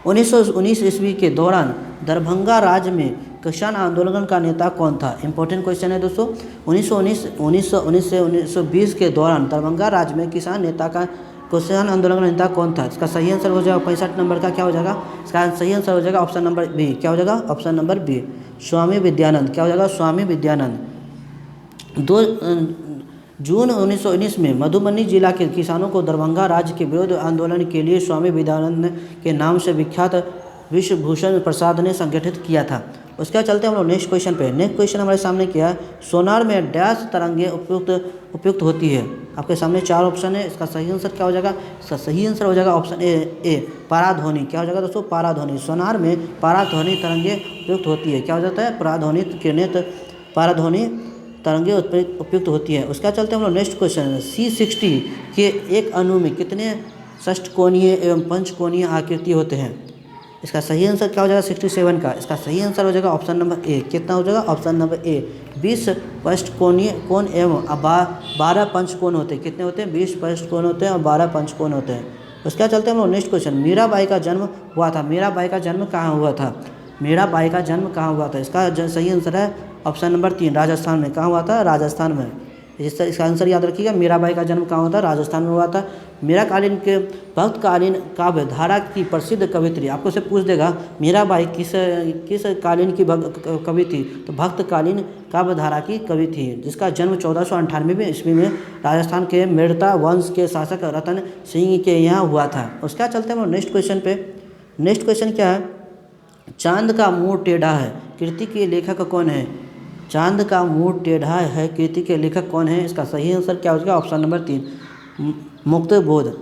1919 ईस्वी के दौरान दरभंगा राज्य में किसान आंदोलन का नेता कौन था? इंपॉर्टेंट क्वेश्चन है दोस्तों। 1919 से 1920 के दौरान दरभंगा राज्य में किसान आंदोलन का नेता कौन था? इसका सही आंसर हो जाएगा 65 नंबर का। क्या हो जाएगा? इसका सही आंसर हो जाएगा ऑप्शन नंबर बी। क्या हो जाएगा? ऑप्शन नंबर बी, स्वामी विद्यानंद। क्या हो जाएगा? स्वामी विद्यानंद। जून 1919 में मधुबनी जिला के किसानों को दरभंगा राज्य के विरोध आंदोलन के लिए स्वामी विद्यानंद के नाम से विख्यात विश्वभूषण प्रसाद ने संगठित किया था। उसके चलते हम लोग नेक्स्ट क्वेश्चन पे। नेक्स्ट क्वेश्चन हमारे सामने क्या है? सोनार में डैश तरंगे उपयुक्त होती है। आपके सामने 4 ऑप्शन है। इसका सही आंसर क्या हो जाएगा? इसका सही आंसर हो जाएगा ऑप्शन ए पराध्वनि। क्या हो जाएगा दोस्तों? पराध्वनि। सोनार में पराध्वनि तरंगे उपयुक्त होती है। क्या हो जाता है? पराध्वनि किरणें पराध्वनि तरंगे उपयुक्त होती है। उसका चलते हम लोग नेक्स्ट क्वेश्चन। C60 के एक अणु में कितने षष्ठकोणीय एवं पंचकोणीय आकृति होते हैं? इसका सही आंसर क्या हो जाएगा? 67 का। इसका सही आंसर हो जाएगा ऑप्शन नंबर ए। कितना हो जाएगा? ऑप्शन नंबर ए 20 षष्ठकोणीय कोण एवं 12 पंचकोण होते हैं। कितने होते हैं? 20 षष्ठकोण होते हैं और 12 पंचकोण होते हैं। उसका चलते हम लोग नेक्स्ट क्वेश्चन। मीराबाई का जन्म हुआ था। मीराबाई का जन्म कहाँ हुआ था? मीराबाई का जन्म कहाँ हुआ था? इसका सही आंसर है ऑप्शन नंबर 3 राजस्थान में। कहाँ हुआ था? राजस्थान में। इसका आंसर याद रखिएगा। मीराबाई का जन्म कहाँ हुआ था? राजस्थान में हुआ था। मीराकालीन के भक्तकालीन काव्य धारा की प्रसिद्ध कवित्री, आपको से पूछ देगा मीराबाई किस कालीन की कवि थी? तो भक्तकालीन काव्य धारा की कवि थी, जिसका जन्म 1498 ईस्वी में राजस्थान के मेड़ता वंश के शासक रतन सिंह के यहाँ हुआ था। उसका चलते हैं नेक्स्ट क्वेश्चन पे। नेक्स्ट क्वेश्चन क्या है? चांद का मुंह टेढ़ा है, कृति के लेखक कौन है? चांद का मुंह टेढ़ा है, कृति के लेखक कौन है? इसका सही आंसर क्या हो जाएगा? Option number 3 Muktibodh.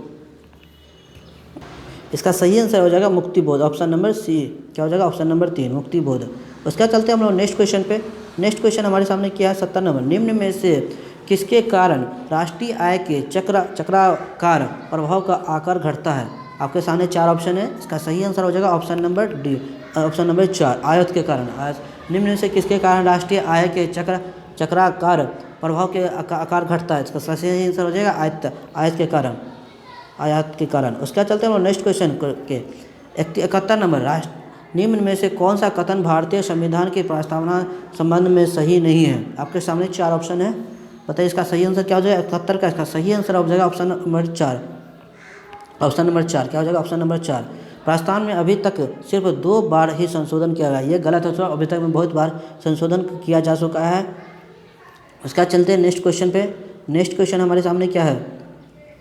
इसका सही आंसर हो जाएगा मुक्तिबोध। ऑप्शन नंबर सी क्या हो जाएगा? Option number 3 Muktibodh. उसका चलते हम लोग नेक्स्ट क्वेश्चन पे। नेक्स्ट क्वेश्चन हमारे सामने क्या है? 70 नंबर, निम्न में से किसके कारण राष्ट्रीय आय के चक्राकार प्रभाव का आकार घटता है? आपके सामने 4 ऑप्शन है। इसका सही आंसर हो जाएगा option number D, option number 4 आयत के कारण। निम्न में से किसके कारण राष्ट्रीय आय के चक्राकार प्रभाव के आकार घटता है? इसका सही आंसर हो जाएगा आयत के कारण, आयात के कारण। उसका चलते हैं नेक्स्ट क्वेश्चन के 71 नंबर, निम्न में से कौन सा कथन भारतीय संविधान की प्रस्तावना संबंध में सही नहीं है? आपके सामने 4 ऑप्शन है, बताइए इसका सही आंसर क्या हो जाएगा? 71 का इसका सही आंसर हो जाएगा ऑप्शन नंबर 4। ऑप्शन नंबर 4 क्या हो जाएगा? Option number 4। प्रस्तावना में अभी तक सिर्फ 2 बार ही संशोधन किया गया, ये गलत है। अभी तक में बहुत बार संशोधन किया जा चुका है। उसका चलते हैं नेक्स्ट क्वेश्चन पे। नेक्स्ट क्वेश्चन हमारे सामने क्या है?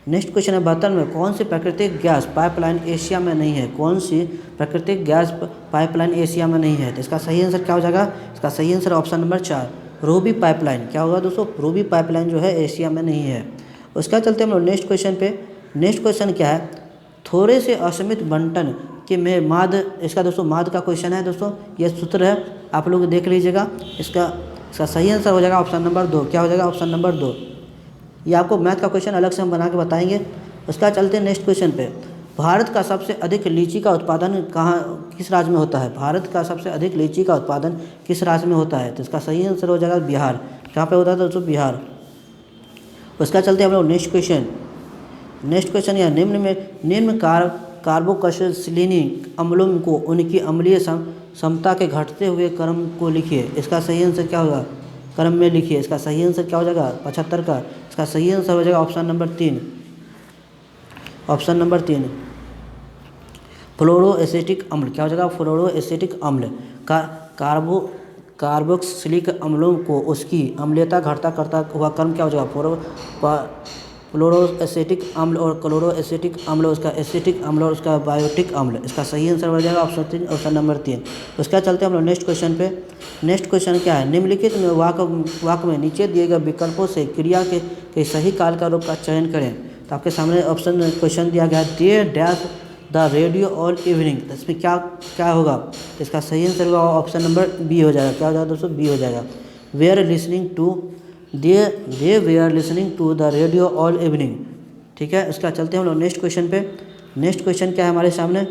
नेक्स्ट क्वेश्चन है 72 में, कौन सी प्राकृतिक गैस पाइपलाइन एशिया में नहीं है? कौन सी प्राकृतिक गैस पाइपलाइन एशिया में नहीं है? तो इसका सही आंसर क्या हो जाएगा? इसका सही answer option number 4 Ruby pipeline. क्या होगा दोस्तों? रूबी पाइपलाइन जो है एशिया में नहीं है। उसका चलते हम लोग नेक्स्ट क्वेश्चन पे। नेक्स्ट क्वेश्चन क्या है? थोड़े से असीमित बंटन के में माद, इसका दोस्तों माद का क्वेश्चन है दोस्तों, ये सूत्र है, आप लोग देख लीजिएगा। इसका सही आंसर हो जाएगा ऑप्शन नंबर 2। क्या हो जाएगा? Option number 2। ये आपको मैथ का क्वेश्चन अलग से हम बना के बताएंगे। उसका चलते हैं नेक्स्ट क्वेश्चन पे। भारत का सबसे अधिक लीची का उत्पादन किस राज्य में होता है? भारत का सबसे अधिक लीची का उत्पादन किस राज्य में होता है? तो इसका सही आंसर हो जाएगा बिहार। कहाँ पे होता है दोस्तों? बिहार। उसका चलते हम लोग नेक्स्ट क्वेश्चन। नेक्स्ट क्वेश्चन यह, निम्न कार्बोक्सिलिक अम्लों को उनकी अम्लीय क्षमता के घटते हुए क्रम को लिखिए। इसका सही आंसर क्या होगा? क्रम में लिखिए। इसका सही आंसर क्या हो जाएगा? 75 का। इसका सही आंसर हो जाएगा ऑप्शन नंबर 3। ऑप्शन नंबर 3 फ्लोरोएसेटिक अम्ल क्या हो जाएगा? फ्लोरोएसेटिक अम्ल का कार्बोक्सिलिक अम्लों को उसकी अम्लीयता घटता करता हुआ क्रम क्या हो जाएगा? फ्लोरोएसेटिक अम्ल और क्लोरोएसेटिक अम्ल, उसका एसिटिक अम्ल और उसका बायोटिक अम्ल। इसका सही आंसर हो जाएगा ऑप्शन 3, ऑप्शन नंबर 3। उसका चलते हैं हम लोग नेक्स्ट क्वेश्चन पे। नेक्स्ट क्वेश्चन क्या है? निम्नलिखित में वाक्य में नीचे दिए गए विकल्पों से क्रिया के सही काल का रूप का चयन करें। तो आपके सामने ऑप्शन क्वेश्चन दिया गया है, they dash the radio all evening. तो इसमें क्या होगा? तो इसका सही आंसर होगा ऑप्शन नंबर बी हो जाएगा। क्या हो जाएगा दोस्तों? बी हो जाएगा। Were listening to they were listening to the radio all evening. ठीक है, इसका चलते हैं हम लोग नेक्स्ट क्वेश्चन पे। नेक्स्ट क्वेश्चन क्या है हमारे सामने?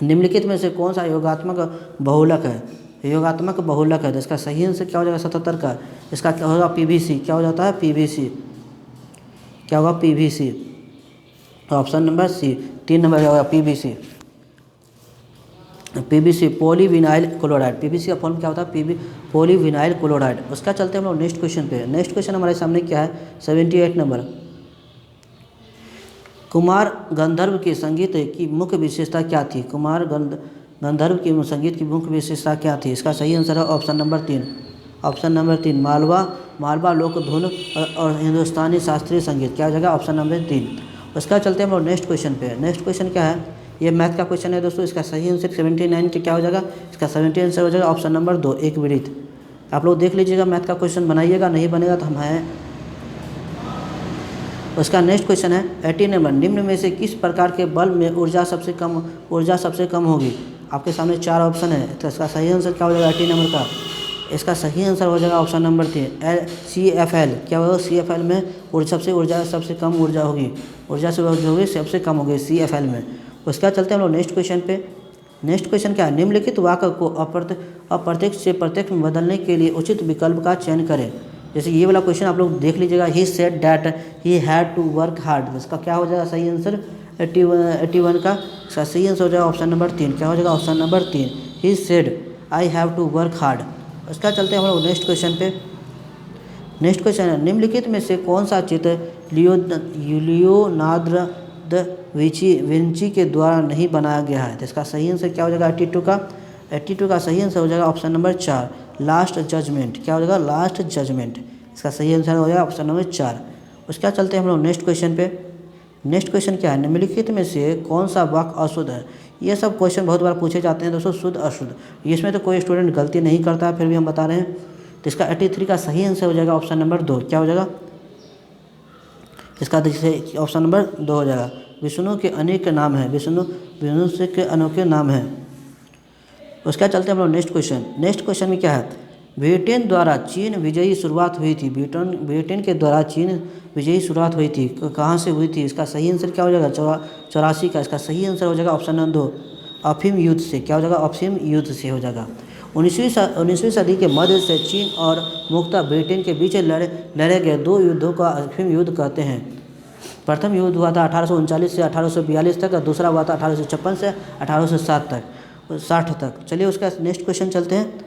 निम्नलिखित में से कौन सा योगात्मक बहुलक है? योगात्मक बहुलक है। तो इसका सही आंसर क्या हो जाएगा? 77 का। इसका क्या होगा? पीवीसी। क्या हो जाता है? पीवीसी। क्या होगा? PVC. Option number C, 3 number होगा PVC. PVC polyvinyl chloride. PVC का फॉर्म क्या होता है? Polyvinyl chloride. उसका चलते हैं हम लोग नेक्स्ट क्वेश्चन पे। नेक्स्ट क्वेश्चन हमारे सामने क्या है? 78 नंबर। कुमार गंधर्व के संगीत की मुख्य विशेषता क्या थी? कुमार गंधर्व की संगीत की मुख्य विशेषता क्या थी? इसका सही आंसर है option number 3। Option number 3 Malwa लोक धुन और हिंदुस्तानी शास्त्रीय संगीत। क्या हो जाएगा? Option number 3। उसका चलते हैं हम लोग नेक्स्ट क्वेश्चन पे। नेक्स्ट क्वेश्चन क्या है? ये मैथ का क्वेश्चन है दोस्तों। इसका सही आंसर 79 के क्या हो जाएगा? इसका 70 आंसर हो जाएगा ऑप्शन नंबर 2, एक विरित। आप लोग देख लीजिएगा, मैथ का क्वेश्चन बनाइएगा, नहीं बनेगा तो हम हैं। उसका नेक्स्ट क्वेश्चन है 80 नंबर। निम्न में से किस प्रकार के बल्ब में ऊर्जा सबसे कम होगी? आपके सामने 4 ऑप्शन है। तो इसका सही आंसर क्या हो जाएगा 80 नंबर का? इसका सही आंसर हो जाएगा ऑप्शन नंबर 3 CFL। क्या होगा? CFL में सबसे कम ऊर्जा होगी। ऊर्जा से होगी सबसे कम होगी CFL में। उसका चलते हैं हम लोग नेक्स्ट क्वेश्चन पे। नेक्स्ट क्वेश्चन क्या है? निम्नलिखित वाक्य को अप्रत्यक्ष से प्रत्यक्ष में बदलने के लिए उचित विकल्प का चयन करें। जैसे ये वाला क्वेश्चन आप लोग देख लीजिएगा, he said that he had to work hard. इसका क्या हो जाएगा सही आंसर? 81 का। इसका सही आंसर हो जाएगा ऑप्शन नंबर 3। क्या हो जाएगा? Option number 3 he said I have to work hard. उसका चलते हैं हम लोग नेक्स्ट क्वेश्चन पे। नेक्स्ट क्वेश्चन है, निम्नलिखित में से कौन सा चित्र लियोनार्दो द विंची के द्वारा नहीं बनाया गया है? तो इसका सही आंसर क्या हो जाएगा 82 का? 82 का सही आंसर हो जाएगा ऑप्शन नंबर 4 लास्ट जजमेंट। क्या हो जाएगा? Last judgement. इसका सही आंसर हो जाएगा ऑप्शन नंबर 4। उसका चलते हैं हम लोग नेक्स्ट क्वेश्चन पे। नेक्स्ट क्वेश्चन क्या है? निम्नलिखित में से कौन सा वाक्य अशुद्ध है? ये सब क्वेश्चन बहुत बार पूछे जाते हैं दोस्तों, शुद्ध अशुद्ध। इसमें तो कोई स्टूडेंट गलती नहीं करता, फिर भी हम बता रहे हैं। तो इसका 83 का सही आंसर हो जाएगा ऑप्शन नंबर 2। क्या हो जाएगा? इसका ऑप्शन नंबर 2 हो जाएगा। विष्णु के अनेक नाम हैं। विष्णु के अनोखे नाम हैं। उसका चलते हैं हम लोग नेक्स्ट क्वेश्चन। नेक्स्ट क्वेश्चन में क्या है? ब्रिटेन द्वारा चीन विजयी शुरुआत हुई थी। ब्रिटेन के द्वारा चीन विजयी शुरुआत हुई थी, कहाँ से हुई थी? इसका सही आंसर क्या हो जाएगा? 84 का। इसका सही आंसर हो जाएगा ऑप्शन नंबर 2 अफीम युद्ध से। क्या हो जाएगा? अफीम युद्ध से हो जाएगा। 19वीं सदी के मध्य से चीन और मुक्ता ब्रिटेन के बीच लड़े गए 2 युद्धों का अफीम युद्ध कहते हैं। प्रथम युद्ध हुआ था 1839 से 1842 तक और दूसरा हुआ था 1856 से 1860 तक। चलिए उसका नेक्स्ट क्वेश्चन चलते हैं।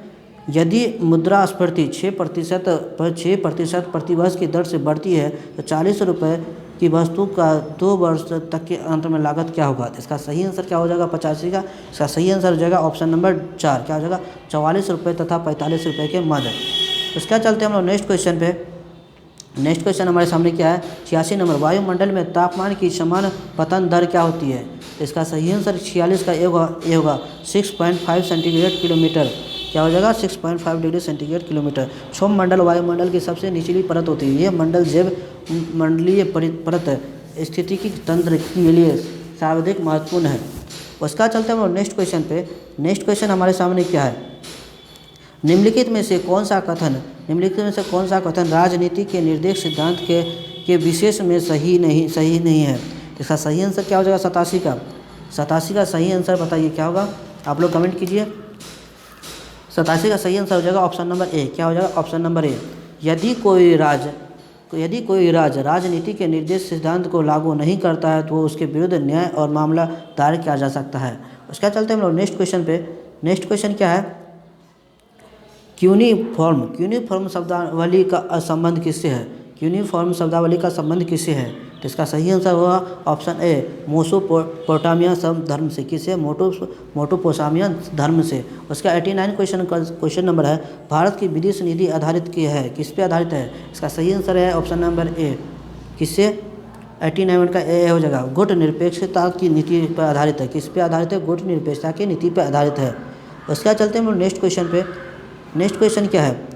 यदि मुद्रास्फीति 6% प्रतिवर्ष की दर से बढ़ती है तो 40 रुपये की वस्तु का 2 वर्ष तक के अंत में लागत क्या होगा? इसका सही आंसर क्या हो जाएगा 85 का? इसका सही आंसर हो जाएगा ऑप्शन नंबर 4। क्या हो जाएगा? 44 रुपये तथा 45 रुपये के मध्य। इसका चलते हम लोग नेक्स्ट क्वेश्चन पे। नेक्स्ट क्वेश्चन हमारे सामने क्या है? 86 नंबर। वायुमंडल में तापमान की समान पतन दर क्या होती है? इसका सही आंसर 46 का ये होगा 6.5 सेंटीग्रेड किलोमीटर। क्या हो जाएगा? 6.5 डिग्री सेंटीग्रेड किलोमीटर। क्षोभ मंडल वायुमंडल की सबसे निचली परत होती है। यह मंडल जैव मंडलीय परत स्थितिकी तंत्र के लिए सर्वाधिक महत्वपूर्ण है। उसका चलते हम नेक्स्ट क्वेश्चन पे। नेक्स्ट क्वेश्चन हमारे सामने क्या है? निम्नलिखित में से कौन सा कथन राजनीति के निर्देश सिद्धांत के विशेष में सही नहीं है? इसका सही आंसर क्या हो जाएगा? 87 का। 87 का सही आंसर बताइए क्या होगा? आप लोग कमेंट कीजिए। 87 का सही आंसर हो जाएगा ऑप्शन नंबर ए। क्या हो जाएगा? Option number A. यदि कोई राज्य यदि कोई राज्य राजनीति के निर्देश सिद्धांत को लागू नहीं करता है तो वो उसके विरुद्ध न्याय और मामला दायर किया जा सकता है। उसके बाद चलते हैं हम लोग नेक्स्ट क्वेश्चन पे। नेक्स्ट क्वेश्चन क्या है, क्यूनिफॉर्म शब्दावली का संबंध किससे है? यूनिफॉर्म शब्दावली का संबंध किससे है? तो इसका सही आंसर होगा ऑप्शन ए, मेसोपोटामिया सब धर्म से। किससे? मेसोपोटामिया धर्म से। उसका 89 क्वेश्चन नंबर है, भारत की विदेश नीति आधारित की है, किस पे आधारित है? इसका सही आंसर है ऑप्शन नंबर ए, किससे? 89 का ए हो जाएगा, गुट निरपेक्षता की नीति पर आधारित है। किस पे आधारित है? गुट निरपेक्षता की नीति पर आधारित है। उसके बाद चलते हैं हम नेक्स्ट क्वेश्चन पे। नेक्स्ट क्वेश्चन क्या है,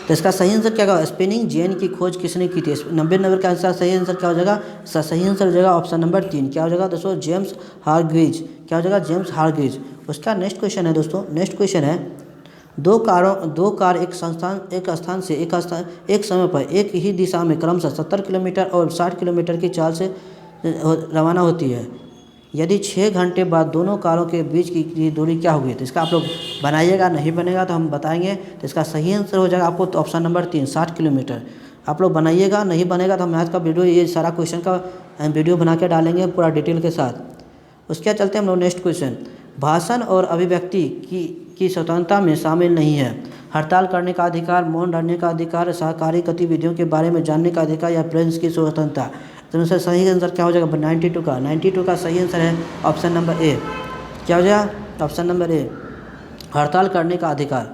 तो इसका सही आंसर क्या होगा? स्पिनिंग जेन की खोज किसने की थी? 90 नंबर का आंसर सही आंसर क्या हो जाएगा? इसका सही आंसर हो जाएगा ऑप्शन नंबर 3, क्या हो जाएगा दोस्तों? जेम्स हारग्रीव्ज। क्या हो जाएगा? जेम्स हारग्रीव्ज। उसका नेक्स्ट क्वेश्चन है दोस्तों, नेक्स्ट क्वेश्चन है, दो कार एक स्थान से एक समय पर एक ही दिशा में क्रमशः 70 किलोमीटर और 60 किलोमीटर की चाल से रवाना होती है। यदि 6 घंटे बाद दोनों कारों के बीच की दूरी क्या होगी? तो इसका आप लोग बनाइएगा, नहीं बनेगा तो हम बताएंगे। तो इसका सही आंसर हो जाएगा आपको तो ऑप्शन नंबर 3, 60 किलोमीटर। आप लोग बनाइएगा, नहीं बनेगा तो हम मैथ का वीडियो, ये सारा क्वेश्चन का वीडियो बना के डालेंगे पूरा डिटेल के साथ। उसके बाद चलते हैं हम लोग नेक्स्ट क्वेश्चन, भाषण और अभिव्यक्ति की स्वतंत्रता में शामिल नहीं है। हड़ताल करने का अधिकार, मौन रहने का अधिकार, सहकारी गतिविधियों के बारे में जानने का अधिकार या प्रेस की स्वतंत्रता। तो सर सही आंसर क्या हो जाएगा? 92 का सही आंसर है ऑप्शन नंबर ए। क्या हो जाएगा? ऑप्शन नंबर ए, हड़ताल करने का अधिकार।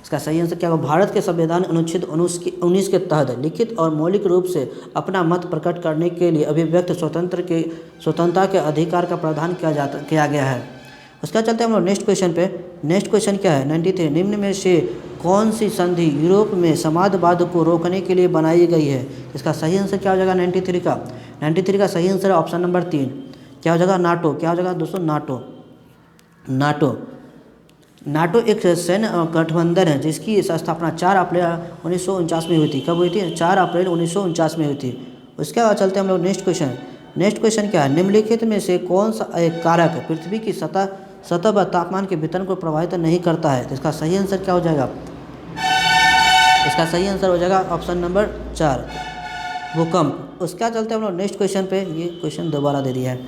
इसका सही आंसर क्या होगा? भारत के संविधान अनुच्छेद 19 के तहत लिखित और मौलिक रूप से अपना मत प्रकट करने के लिए अभिव्यक्त स्वतंत्रता के अधिकार का प्रावधान किया गया है। उसका चलते हैं हम लोग नेक्स्ट क्वेश्चन पे। नेक्स्ट क्वेश्चन क्या है? 93, निम्न में से कौन सी संधि यूरोप में समाजवाद को रोकने के लिए बनाई गई है? इसका सही आंसर क्या हो जाएगा? 93 का सही आंसर है ऑप्शन नंबर 3, क्या हो जाएगा? नाटो। क्या हो जाएगा दोस्तों? नाटो एक सैन्य गठबंधन है जिसकी स्थापना 4 अप्रैल 1949 में हुई थी। कब हुई थी? 4 अप्रैल 1949 में हुई थी। उसके बाद चलते हैं हम लोग नेक्स्ट क्वेश्चन। नेक्स्ट क्वेश्चन क्या है? निम्नलिखित में से कौन सा एक कारक पृथ्वी की सतह व तापमान के वितरण को प्रभावित नहीं करता है? तो इसका सही आंसर क्या हो जाएगा? इसका सही आंसर हो जाएगा ऑप्शन नंबर 4, भूकंप। उसका चलते हैं हम लोग नेक्स्ट क्वेश्चन पे। ये क्वेश्चन दोबारा दे दिया है,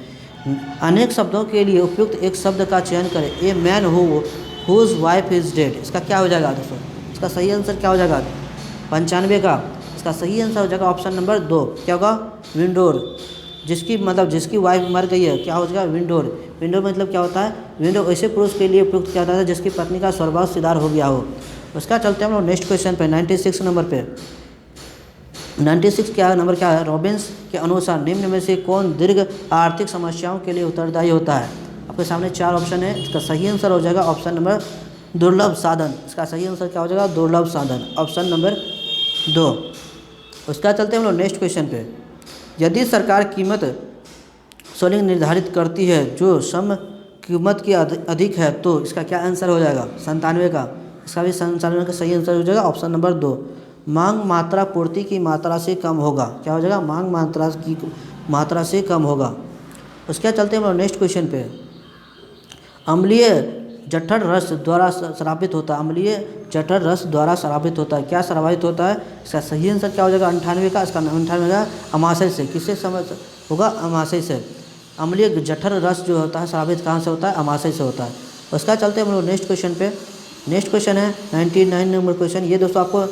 अनेक शब्दों के लिए उपयुक्त एक शब्द का चयन करें। A man whose wife is dead. इसका क्या हो जाएगा दोस्तों? इसका सही आंसर क्या हो जाएगा? 95 का। इसका सही आंसर हो जाएगा ऑप्शन नंबर 2, क्या होगा? विंडोर। जिसकी वाइफ मर गई है, क्या हो जाएगा? विंडोर। विंडोर मतलब क्या होता है? विंडो ऐसे पुरुष के लिए उपयुक्त क्या होता है जिसकी पत्नी का स्वर्गवास सिधार हो गया हो। उसका चलते हैं हम लोग नेक्स्ट क्वेश्चन पे, 96 नंबर पे। 96 क्या नंबर क्या है? रॉबिन्स के अनुसार निम्न में से कौन दीर्घ आर्थिक समस्याओं के लिए उत्तरदायी होता है? आपके सामने 4 ऑप्शन है। इसका सही आंसर हो जाएगा ऑप्शन नंबर दुर्लभ साधन। इसका सही आंसर क्या हो जाएगा? दुर्लभ साधन, ऑप्शन नंबर 2। उसका चलते हैं हम लोग नेक्स्ट क्वेश्चन पे। यदि सरकार कीमत सोलिंग निर्धारित करती है जो सम कीमत की अधिक है तो इसका क्या आंसर हो जाएगा? 97 का। इसका भी 97 का सही आंसर हो जाएगा ऑप्शन नंबर 2, मांग मात्रा पूर्ति की मात्रा से कम होगा। क्या हो जाएगा? मांग मात्रा की मात्रा से कम होगा। उसके चलते हैं हम नेक्स्ट क्वेश्चन पे। अम्लीय जठर रस द्वारा स्रावित होता है। अम्लीय जठर रस द्वारा स्रावित होता है। क्या स्रावित होता है? इसका सही आंसर क्या हो जाएगा? 98 का। इसका 98 का अमाशय से। किससे समझ होगा? अमाशय से। अम्लीय जठर रस जो होता है स्रावित कहाँ से होता है? अमाशय से होता है। उसका चलते हम लोग नेक्स्ट क्वेश्चन पे। नेक्स्ट क्वेश्चन है 99 नंबर क्वेश्चन। ये दोस्तों आपको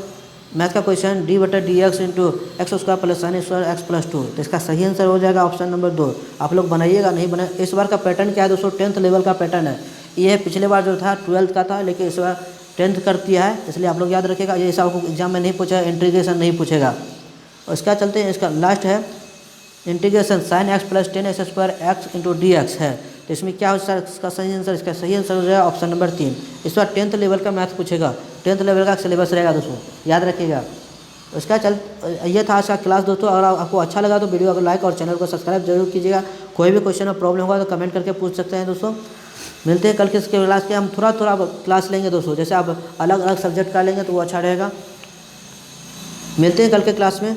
मैथ का question, d/dx into x square plus sine square x plus 2। तो इसका सही आंसर हो जाएगा ऑप्शन नंबर 2। आप लोग बनाइएगा, नहीं बनाए। इस बार का पैटर्न क्या है दोस्तों? 10th लेवल का पैटर्न है। ये पिछले बार जो था 12th का था, लेकिन इस बार 10th कर दिया है, इसलिए आप लोग याद रखिएगा। ये ऐसा आपको एग्जाम में नहीं पूछेगा, इंटीग्रेशन नहीं पूछेगा। उसका चलते हैं, इसका लास्ट है integration sine x plus 10 x square x into D x है। तो इसमें क्या हो सर? इसका सही आंसर, इसका सही आंसर हो जाएगा ऑप्शन नंबर 3। इस बार 10th लेवल का मैथ पूछेगा, 10th लेवल का सिलेबस रहेगा दोस्तों, याद रखिएगा। उसका ये था आज का क्लास दोस्तों। अगर आपको अच्छा लगा तो वीडियो को लाइक और चैनल को सब्सक्राइब जरूर कीजिएगा। कोई भी क्वेश्चन में प्रॉब्लम होगा तो कमेंट करके पूछ सकते हैं दोस्तों। मिलते हैं कल के इसके क्लास के। हम थोड़ा क्लास लेंगे दोस्तों, जैसे आप अलग अलग सब्जेक्ट का लेंगे तो वो अच्छा रहेगा। मिलते हैं कल के क्लास में।